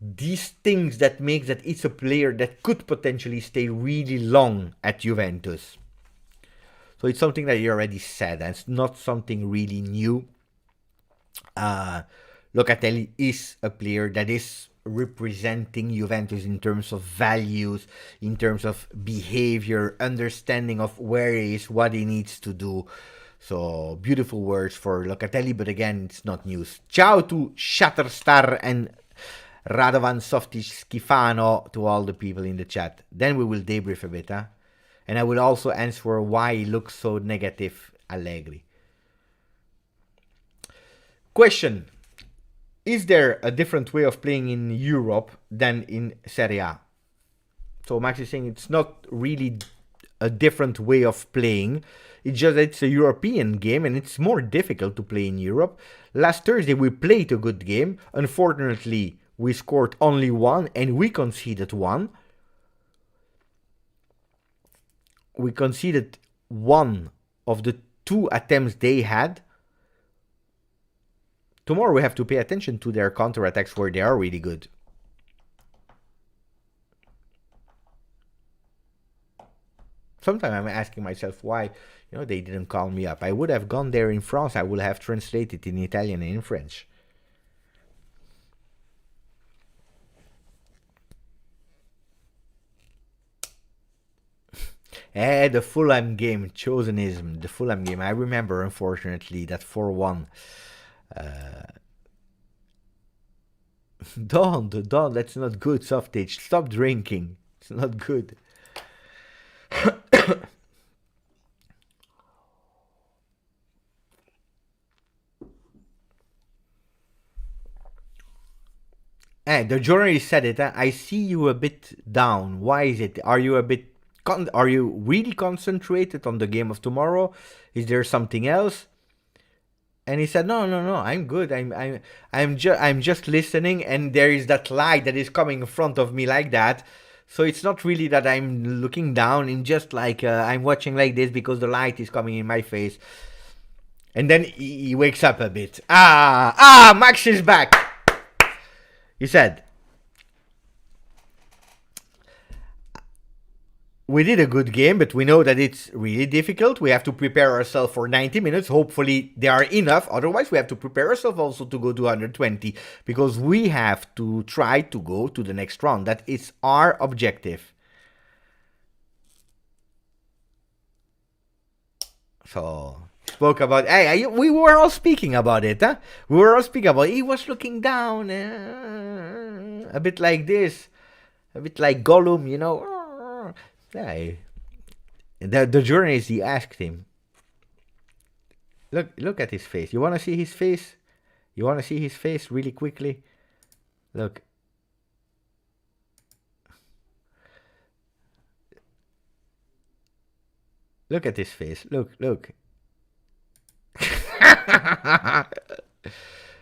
these things that makes that it's a player that could potentially stay really long at Juventus. So it's something that you already said, and it's not something really new. Locatelli is a player that is representing Juventus in terms of values, in terms of behavior, understanding of where he is, what he needs to do. So beautiful words for Locatelli, but again, it's not news. Ciao to Shatterstar and Radovan Softish Schifano, to all the people in the chat. Then we will debrief a bit, and I will also answer why he looks so negative, Allegri. Question: is there a different way of playing in Europe than in Serie A? So Max is saying it's not really a different way of playing. It's just that it's a European game and it's more difficult to play in Europe. Last Thursday we played a good game. Unfortunately, we scored only one and we conceded one. We conceded one of the two attempts they had. Tomorrow we have to pay attention to their counterattacks where they are really good. Sometimes I'm asking myself why, they didn't call me up. I would have gone there in France. I would have translated in Italian and in French. The Fulham game, chosenism, the Fulham game. I remember, unfortunately, that 4-1. Don't, that's not good, Softage. Stop drinking. It's not good. The journalist said it. I see you a bit down. Why is it? Are you a bit? Are you really concentrated on the game of tomorrow? Is there something else? And he said, no, I'm good. I'm just listening, and there is that light that is coming in front of me like that. So it's not really that I'm looking down. I'm just like I'm watching like this because the light is coming in my face. And then he wakes up a bit. Max is back. He said, we did a good game, but we know that it's really difficult. We have to prepare ourselves for 90 minutes. Hopefully, they are enough. Otherwise, we have to prepare ourselves also to go to 120 because we have to try to go to the next round. That is our objective. So, spoke about... we were all speaking about it, huh? We were all speaking about it. He was looking down, a bit like this. A bit like Gollum, Yeah, the journalist, he asked him, look at his face. You want to see his face? You want to see his face really quickly? Look. Look at his face. Look.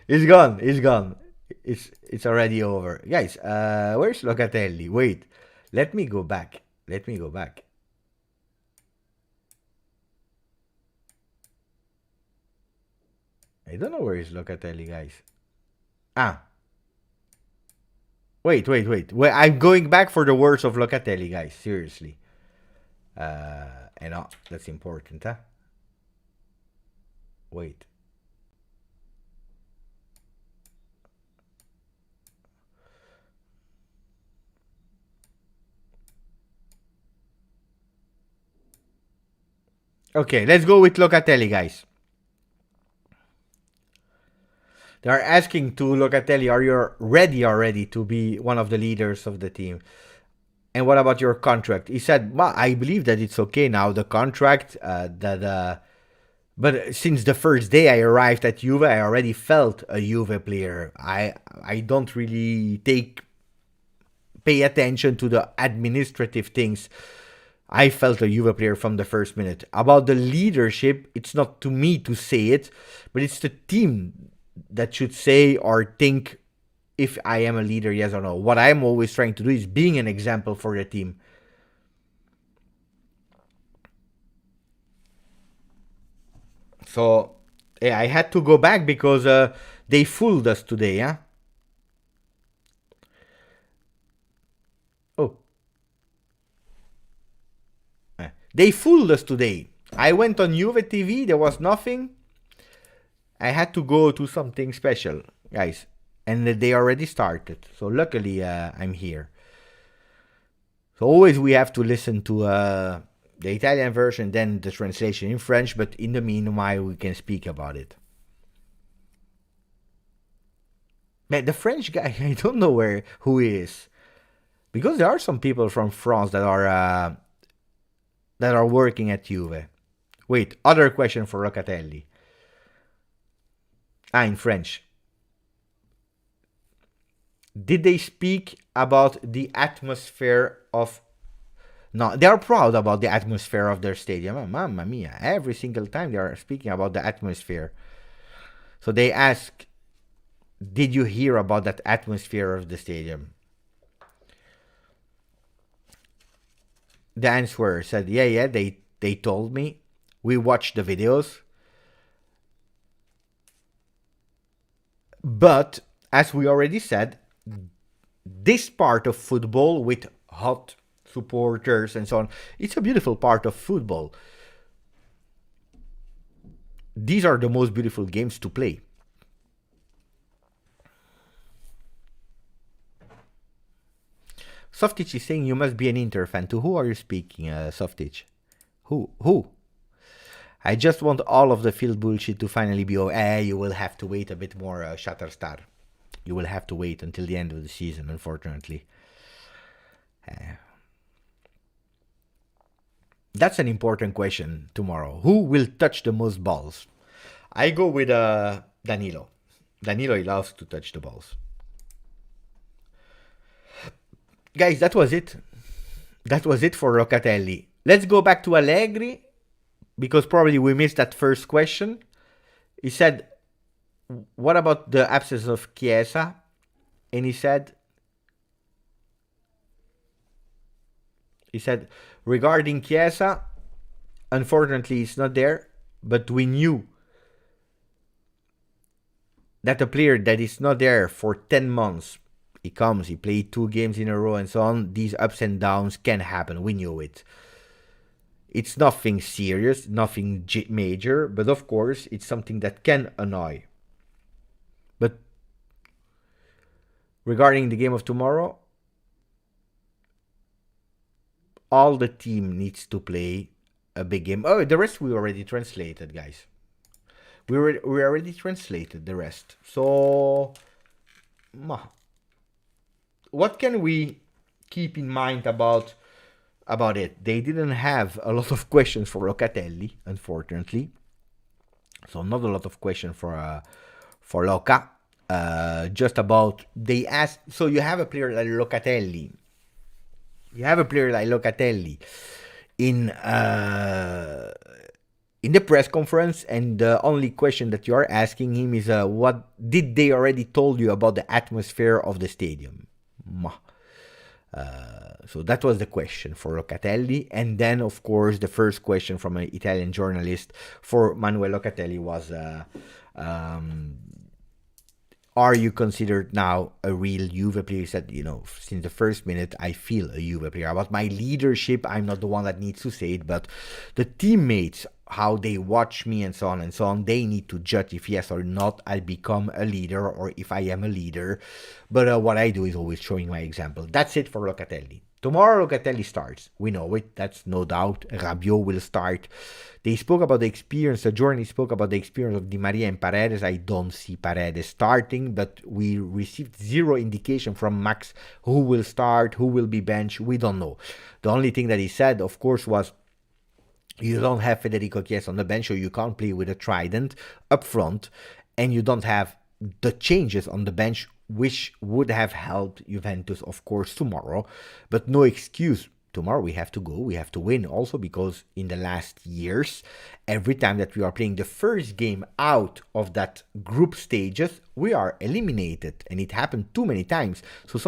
He's gone. It's already over, guys. Where's Locatelli? Wait, let me go back. Let me go back. I don't know where is Locatelli, guys. Ah, wait. I'm going back for the words of Locatelli, guys. Seriously. And that's important, huh? Wait. Okay, let's go with Locatelli, guys. They are asking to Locatelli, are you ready already to be one of the leaders of the team? And what about your contract? He said, well, I believe that it's okay now, the contract, but since the first day I arrived at Juve, I already felt a Juve player. I don't really pay attention to the administrative things. I felt a Juve player from the first minute. About the leadership, it's not to me to say it, but it's the team that should say or think if I am a leader, yes or no. What I'm always trying to do is being an example for the team. So, yeah, I had to go back because they fooled us today, huh? Oh. They fooled us today. I went on Juve TV, there was nothing. I had to go to something special, guys. And they already started. So luckily, I'm here. So always we have to listen to the Italian version, then the translation in French. But in the meanwhile, we can speak about it. Man, the French guy, I don't know who he is. Because there are some people from France that are working at Juve. Wait, other question for Locatelli. In French. Did they speak about the atmosphere of... No, they are proud about the atmosphere of their stadium. Mamma mia. Every single time they are speaking about the atmosphere. So they ask, did you hear about that atmosphere of the stadium? The answer said, yeah, they told me. We watched the videos. But, as we already said, this part of football with hot supporters and so on, it's a beautiful part of football. These are the most beautiful games to play. Softich is saying you must be an Inter fan. To who are you speaking, Softich? Who? I just want all of the field bullshit to finally be over. You will have to wait a bit more, Shatterstar. You will have to wait until the end of the season, unfortunately. That's an important question tomorrow. Who will touch the most balls? I go with Danilo. Danilo loves to touch the balls. Guys, that was it. That was it for Locatelli. Let's go back to Allegri, because probably we missed that first question. He said, what about the absence of Chiesa? And he said, regarding Chiesa, unfortunately he's not there, but we knew that a player that is not there for 10 months, he comes, he played 2 games in a row and so on, these ups and downs can happen, we knew it. It's nothing serious, nothing major, but of course, it's something that can annoy. But regarding the game of tomorrow, all the team needs to play a big game. Oh, the rest we already translated, guys. We already translated the rest. So, what can we keep in mind about it? They didn't have a lot of questions for Locatelli, unfortunately. So not a lot of questions for Loca. Just about, they asked, so you have a player like Locatelli. You have a player like Locatelli in in the press conference, and the only question that you are asking him is, what did they already told you about the atmosphere of the stadium? So that was the question for Locatelli. And then, of course, the first question from an Italian journalist for Manuel Locatelli was, um, are you considered now a real Juve player? He said, since the first minute, I feel a Juve player. About my leadership, I'm not the one that needs to say it, but the teammates, how they watch me and so on, they need to judge if yes or not I become a leader or if I am a leader. But what I do is always showing my example. That's it for Locatelli. Tomorrow Locatelli starts. We know it. That's no doubt. Rabiot will start. They spoke about the experience. The journalist spoke about the experience of Di Maria and Paredes. I don't see Paredes starting, but we received zero indication from Max who will start, who will be benched. We don't know. The only thing that he said, of course, was you don't have Federico Chiesa on the bench, so you can't play with a trident up front, and you don't have the changes on the bench, which would have helped Juventus, of course, tomorrow. But no excuse. Tomorrow we have to go, we have to win also, because in the last years, every time that we are playing the first game out of that group stages, we are eliminated, and it happened too many times. So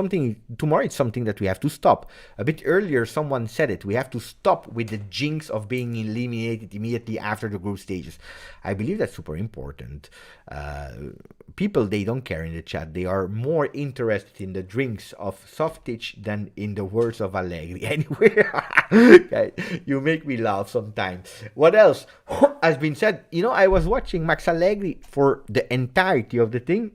tomorrow it's something that we have to stop. A bit earlier someone said it, we have to stop with the jinx of being eliminated immediately after the group stages. I believe that's super important. People, they don't care in the chat, they are more interested in the drinks of Softic than in the words of Allegri. Anyway, okay, you make me laugh sometimes. What else has been said? I was watching Max Allegri for the entirety of the thing,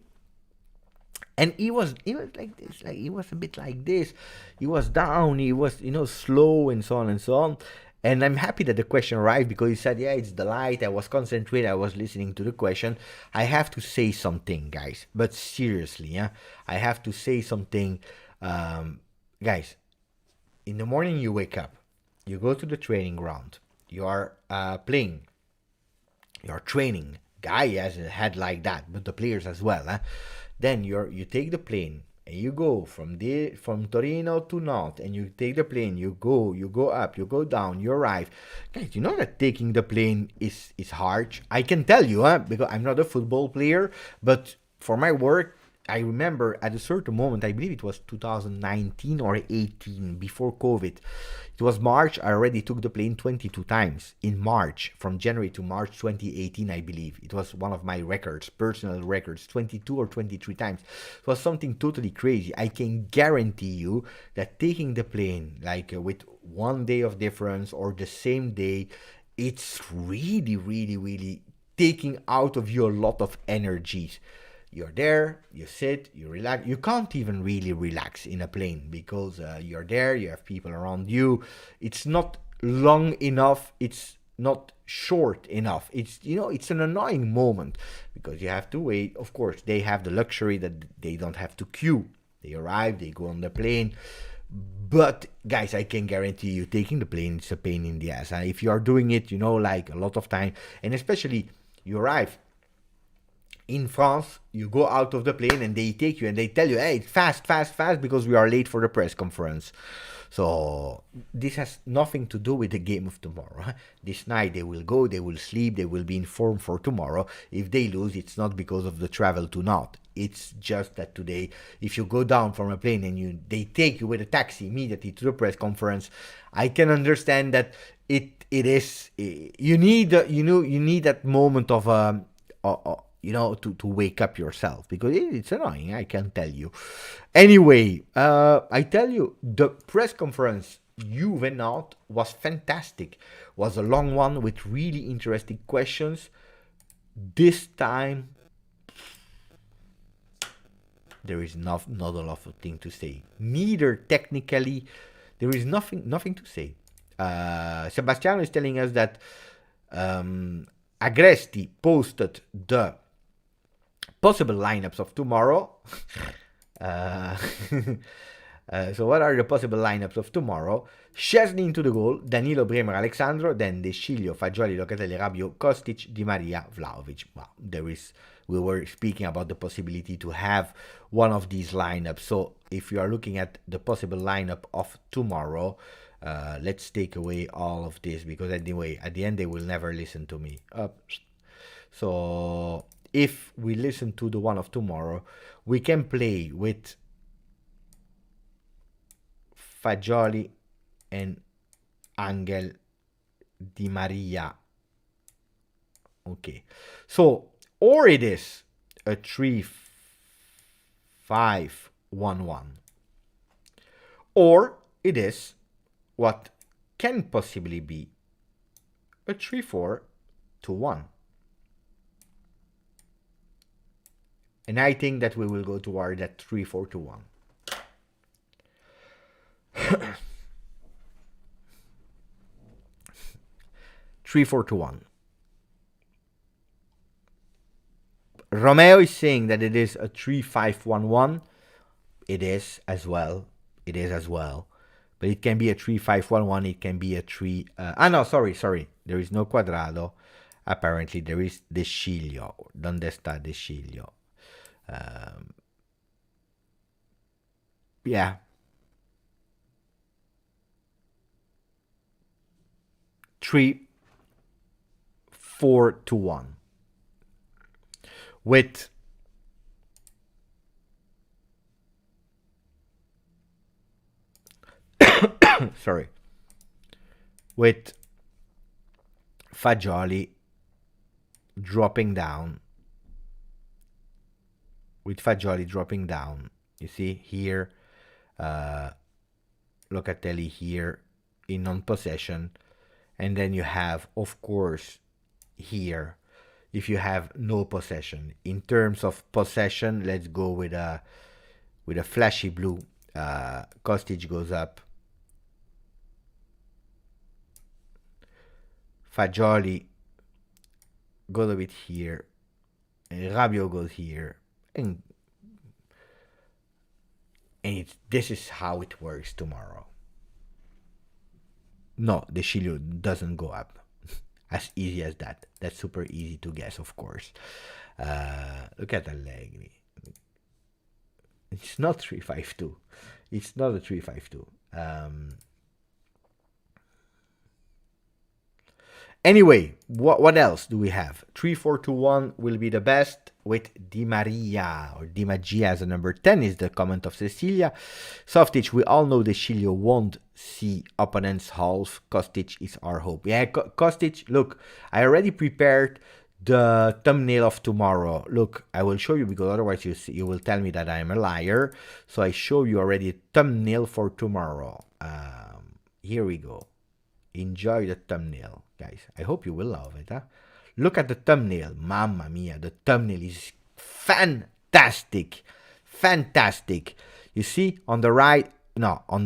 and he was like this, like he was a bit like this. He was down, he was slow and so on and so on. And I'm happy that the question arrived, because he said, yeah, it's the light. I was concentrated. I was listening to the question. I have to say something, guys. But seriously, yeah, I have to say something. Guys, in the morning you wake up. You go to the training ground. You are playing. You are training. Guy has a head like that, but the players as well. Then you take the plane. And you go from Torino to Nantes, and you take the plane, you go up, you go down, you arrive. Guys, you know that taking the plane is hard. I can tell you, because I'm not a football player, but for my work, I remember at a certain moment, I believe it was 2019 or 18, before COVID. It was March, I already took the plane 22 times in March, from January to March 2018, I believe. It was one of my records, personal records, 22 or 23 times. It was something totally crazy. I can guarantee you that taking the plane, like with 1 day of difference or the same day, it's really, really, really taking out of you a lot of energies. You're there, you sit, you relax. You can't even really relax in a plane, because you're there, you have people around you. It's not long enough, it's not short enough. It's an annoying moment, because you have to wait. Of course, they have the luxury that they don't have to queue. They arrive, they go on the plane. But guys, I can guarantee you, taking the plane, it's a pain in the ass. If you are doing it, like a lot of time, and especially you arrive in France, you go out of the plane and they take you and they tell you, hey, fast, because we are late for the press conference. So this has nothing to do with the game of tomorrow. This night they will go, they will sleep, they will be informed for tomorrow. If they lose, it's not because of the travel to Nantes. It's just that today, if you go down from a plane and they take you with a taxi immediately to the press conference, I can understand that it is, you need that moment of to wake up yourself, because it's annoying, I can tell you. Anyway, I tell you, the press conference Juve Nantes was fantastic. Was a long one with really interesting questions. This time, there is not a lot of things to say. Neither technically, there is nothing to say. Sebastiano is telling us that Agresti posted the possible lineups of tomorrow. So what are the possible lineups of tomorrow? Szczesny into the goal, Danilo, Bremer, Alexandro, then De Sciglio, Fagioli, Locatelli, Rabiot, Kostic, Di Maria, Vlahovic. Well, we were speaking about the possibility to have one of these lineups. So if you are looking at the possible lineup of tomorrow, let's take away all of this, because anyway, at the end they will never listen to me. So if we listen to the one of tomorrow, we can play with Fagioli and Angel Di Maria. Okay, so or it is a 3-5-1-1, or it is what can possibly be a 3-4-2-1. And I think that we will go toward that 3-4-2-1. 3-4-2-1. Romeo is saying that it is a 3-5-1-1. It is as well. It is as well. But it can be a 3-5-1-1. It can be a 3... no, sorry. There is no Quadrado. Apparently, there is De Sciglio. ¿Dónde está De Sciglio? Yeah. 3-4-2-1. With sorry, with Fagioli dropping down. With Fagioli dropping down, you see here, Locatelli here in non-possession, and then you have, of course, here, if you have no possession. In terms of possession, let's go with a flashy blue. Kostic goes up. Fagioli goes a bit here. And Rabiot goes here. And this is how it works tomorrow. No, De Sciglio doesn't go up. As easy as that. That's super easy to guess, of course. Look at Allegri. It's not 3-5-2. It's not a 3-5-2. Anyway, what else do we have? 3-4-2-1 will be the best with Di Maria, or Di Magia as a number 10 is the comment of Cecilia. Softic, we all know De Sciglio won't see opponent's half. Kostic is our hope. Yeah, Kostic, look, I already prepared the thumbnail of tomorrow. Look, I will show you, because otherwise you will tell me that I am a liar. So I show you already a thumbnail for tomorrow. Here we go. Enjoy the thumbnail, guys. I hope you will love it. Look at the thumbnail. Mamma mia, the thumbnail is fantastic. Fantastic. You see, on the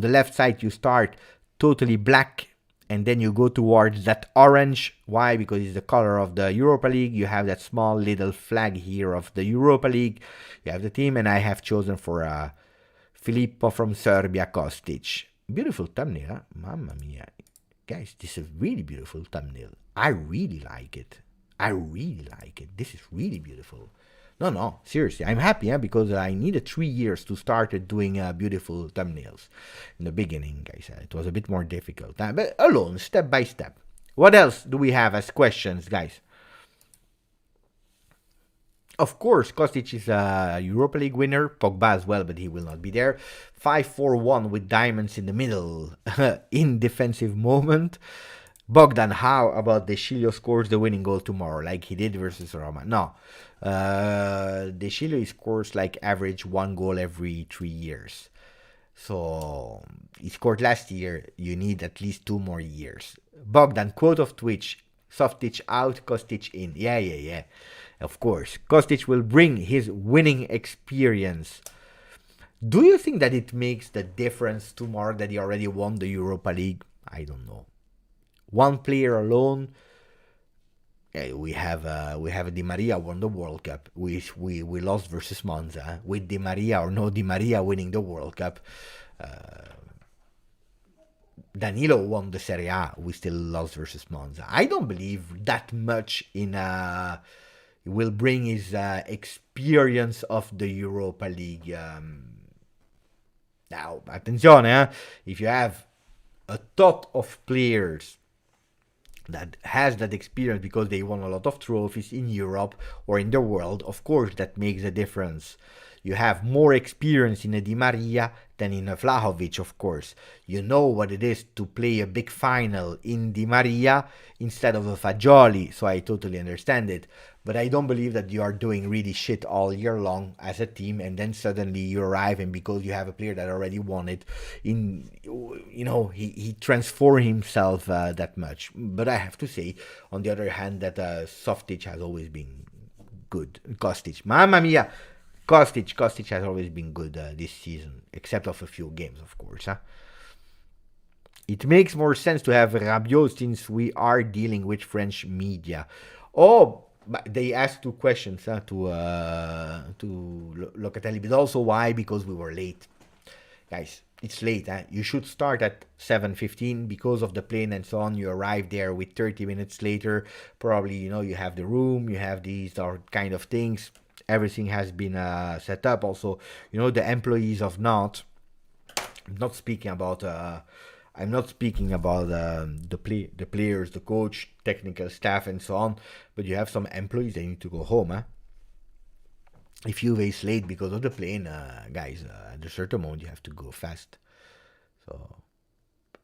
left side, you start totally black, and then you go towards that orange. Why? Because it's the color of the Europa League. You have that small little flag here of the Europa League. You have the team, and I have chosen for Filippo from Serbia, Kostic. Beautiful thumbnail, Mamma mia. Guys, this is a really beautiful thumbnail. I really like it. This is really beautiful. No, seriously, I'm happy because I needed 3 years to start doing beautiful thumbnails. In the beginning, guys, it was a bit more difficult. But alone, step by step. What else do we have as questions, guys? Of course, Kostic is a Europa League winner. Pogba as well, but he will not be there. 5-4-1 with diamonds in the middle. In defensive moment. Bogdan, how about De Sciglio scores the winning goal tomorrow, like he did versus Roma? No. De Sciglio scores like average 1 goal every 3 years. So he scored last year. You need at least 2 more years. Bogdan, quote of Twitch. Softic out, Kostic in. Yeah. Of course, Kostic will bring his winning experience. Do you think that it makes the difference tomorrow that he already won the Europa League? I don't know. One player alone. We have Di Maria won the World Cup. We lost versus Monza with Di Maria or no Di Maria winning the World Cup. Danilo won the Serie A. We still lost versus Monza. I don't believe that much in will bring his experience of the Europa League Now, attenzione, if you have a tot of players that has that experience because they won a lot of trophies in Europe or in the world, of course that makes a difference. You have more experience in a Di Maria than in a Vlahovic, of course. You know what it is to play a big final in Di Maria instead of a Fagioli, so I totally understand it. But I don't believe that you are doing really shit all year long as a team, and then suddenly you arrive, and because you have a player that already won it, he transformed himself that much. But I have to say, on the other hand, that Softic has always been good. Kostic, mamma mia, Kostic has always been good this season, except of a few games, of course. It makes more sense to have Rabiot since we are dealing with French media. Oh, but they asked two questions to Locatelli, but also why? Because we were late, guys. It's late. You should start at 7:15 because of the plane and so on. You arrive there with 30 minutes later. Probably, you have the room, you have these kind of things. Everything has been set up. Also, the employees of Nantes. I'm not speaking about. I'm not speaking about the players, the coach, technical staff, and so on. But you have some employees that need to go home. If you is late because of the plane, guys, at a certain moment you have to go fast. So,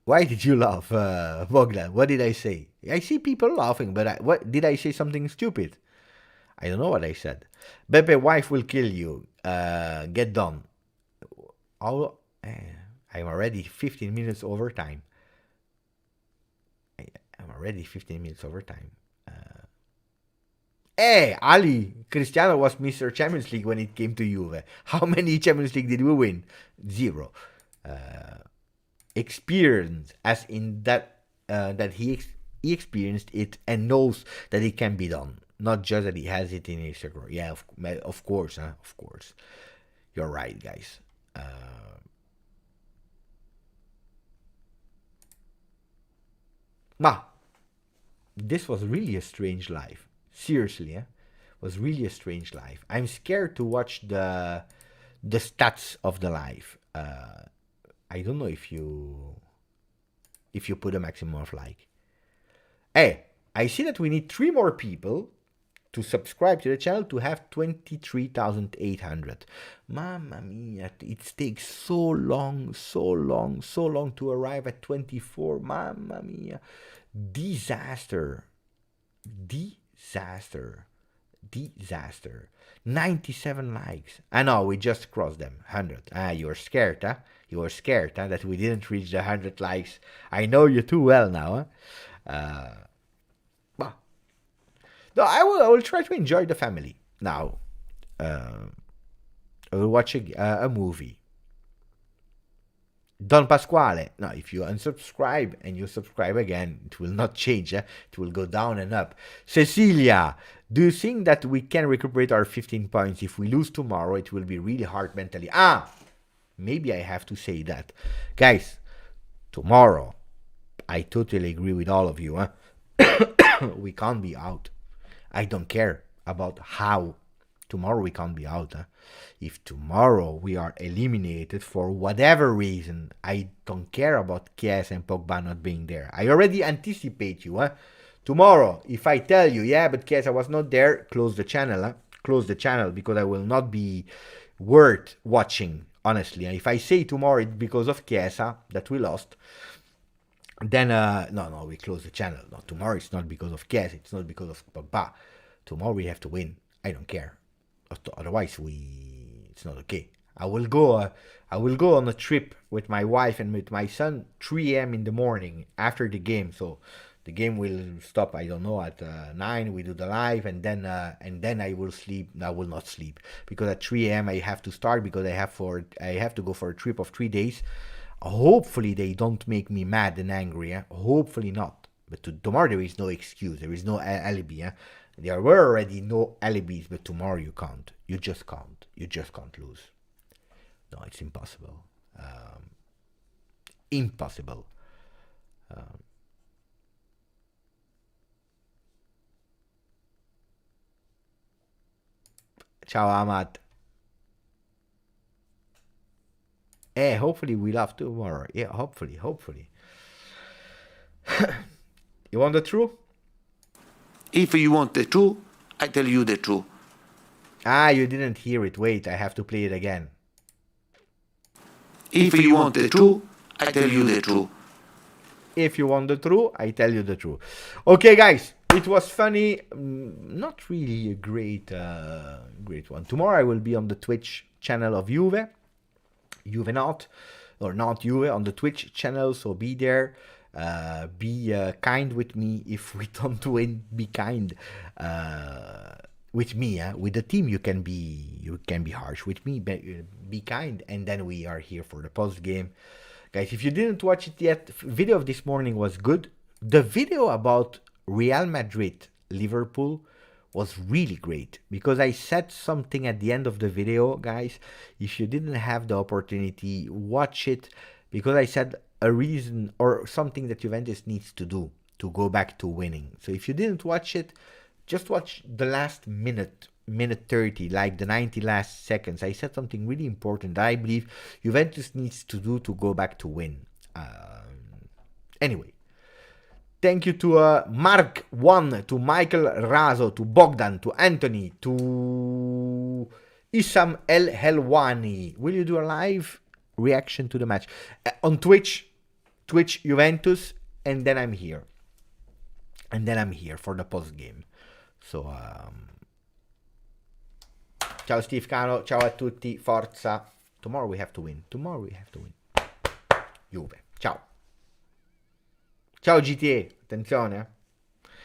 why did you laugh, Bogdan? What did I say? I see people laughing, but what did I say? Something stupid? I don't know what I said. Beppe, wife will kill you. Get done. Oh, I'm already 15 minutes over time. I'm already 15 minutes over time. Hey, Ali, Cristiano was Mr. Champions League when it came to Juve. How many Champions League did we win? Zero. Experience, as in that he experienced it and knows that it can be done. Not just that he has it in his career. Yeah, of course, of course. You're right, guys. Ma, this was really a strange life. Seriously, was really a strange life. I'm scared to watch the stats of the life. I don't know if you put a maximum of like. Hey, I see that we need 3 more people to subscribe to the channel to have 23,800. Mamma mia, it takes so long, so long, so long to arrive at 24. Mamma mia. Disaster. Disaster. Disaster. 97 likes. I know, we just crossed them. 100. You were scared, You were scared, that we didn't reach the 100 likes. I know you too well now, No, I will try to enjoy the family. Now, I will watch a movie. Don Pasquale. No, if you unsubscribe and you subscribe again, it will not change. It will go down and up. Cecilia, do you think that we can recuperate our 15 points? If we lose tomorrow, it will be really hard mentally. Maybe I have to say that. Guys, tomorrow, I totally agree with all of you. We can't be out. I don't care about how. Tomorrow we can't be out. If tomorrow we are eliminated for whatever reason, I don't care about Chiesa and Pogba not being there. I already anticipate you. Tomorrow, if I tell you, yeah, but Chiesa was not there, close the channel. Close the channel because I will not be worth watching, honestly. If I say tomorrow it's because of Chiesa that we lost, then no, we close the channel. No, tomorrow it's not because of Chiesa, it's not because of Pogba. Tomorrow we have to win. I don't care. Otherwise, it's not okay. I will go on a trip with my wife and with my son 3 a.m. in the morning after the game. So the game will stop. I don't know at 9. We do the live and then I will sleep. I will not sleep because at 3 a.m. I have to start because I have to go for a trip of 3 days. Hopefully they don't make me mad and angry. Hopefully not. But tomorrow there is no excuse. There is no alibi. There were already no alibis, but tomorrow you can't. You just can't. You just can't lose. No, it's impossible. Impossible. Ciao, Ahmad. Hopefully we'll have tomorrow. Yeah, hopefully. You want the truth? If you want the truth, I tell you the truth. You didn't hear it. Wait, I have to play it again. If you want the truth, I tell you the truth. If you want the truth, I tell you the truth. Okay, guys, it was funny. Not really a great one. Tomorrow I will be on the Twitch channel of Juve not, or not Juve, on the Twitch channel, so be there. Be kind with me if we don't win. Be kind with me. With the team, you can be harsh. With me, be kind, and then we are here for the post game. Guys, if you didn't watch it yet, video of this morning was good. The video about Real Madrid, Liverpool was really great because I said something at the end of the video, guys. If you didn't have the opportunity, watch it, because I said a reason or something that Juventus needs to do to go back to winning. So if you didn't watch it, just watch the last minute 30, like the 90 last seconds. I said something really important that I believe Juventus needs to do to go back to win. Anyway, thank you to Mark 1, to Michael Razo, to Bogdan, to Anthony, to Isam El Helwani. Will you do a live reaction to the match on Twitch Juventus, and then I'm here for the post game. So ciao Steve Cano, ciao a tutti, forza. Tomorrow we have to win. Juve. Ciao GTA, attenzione.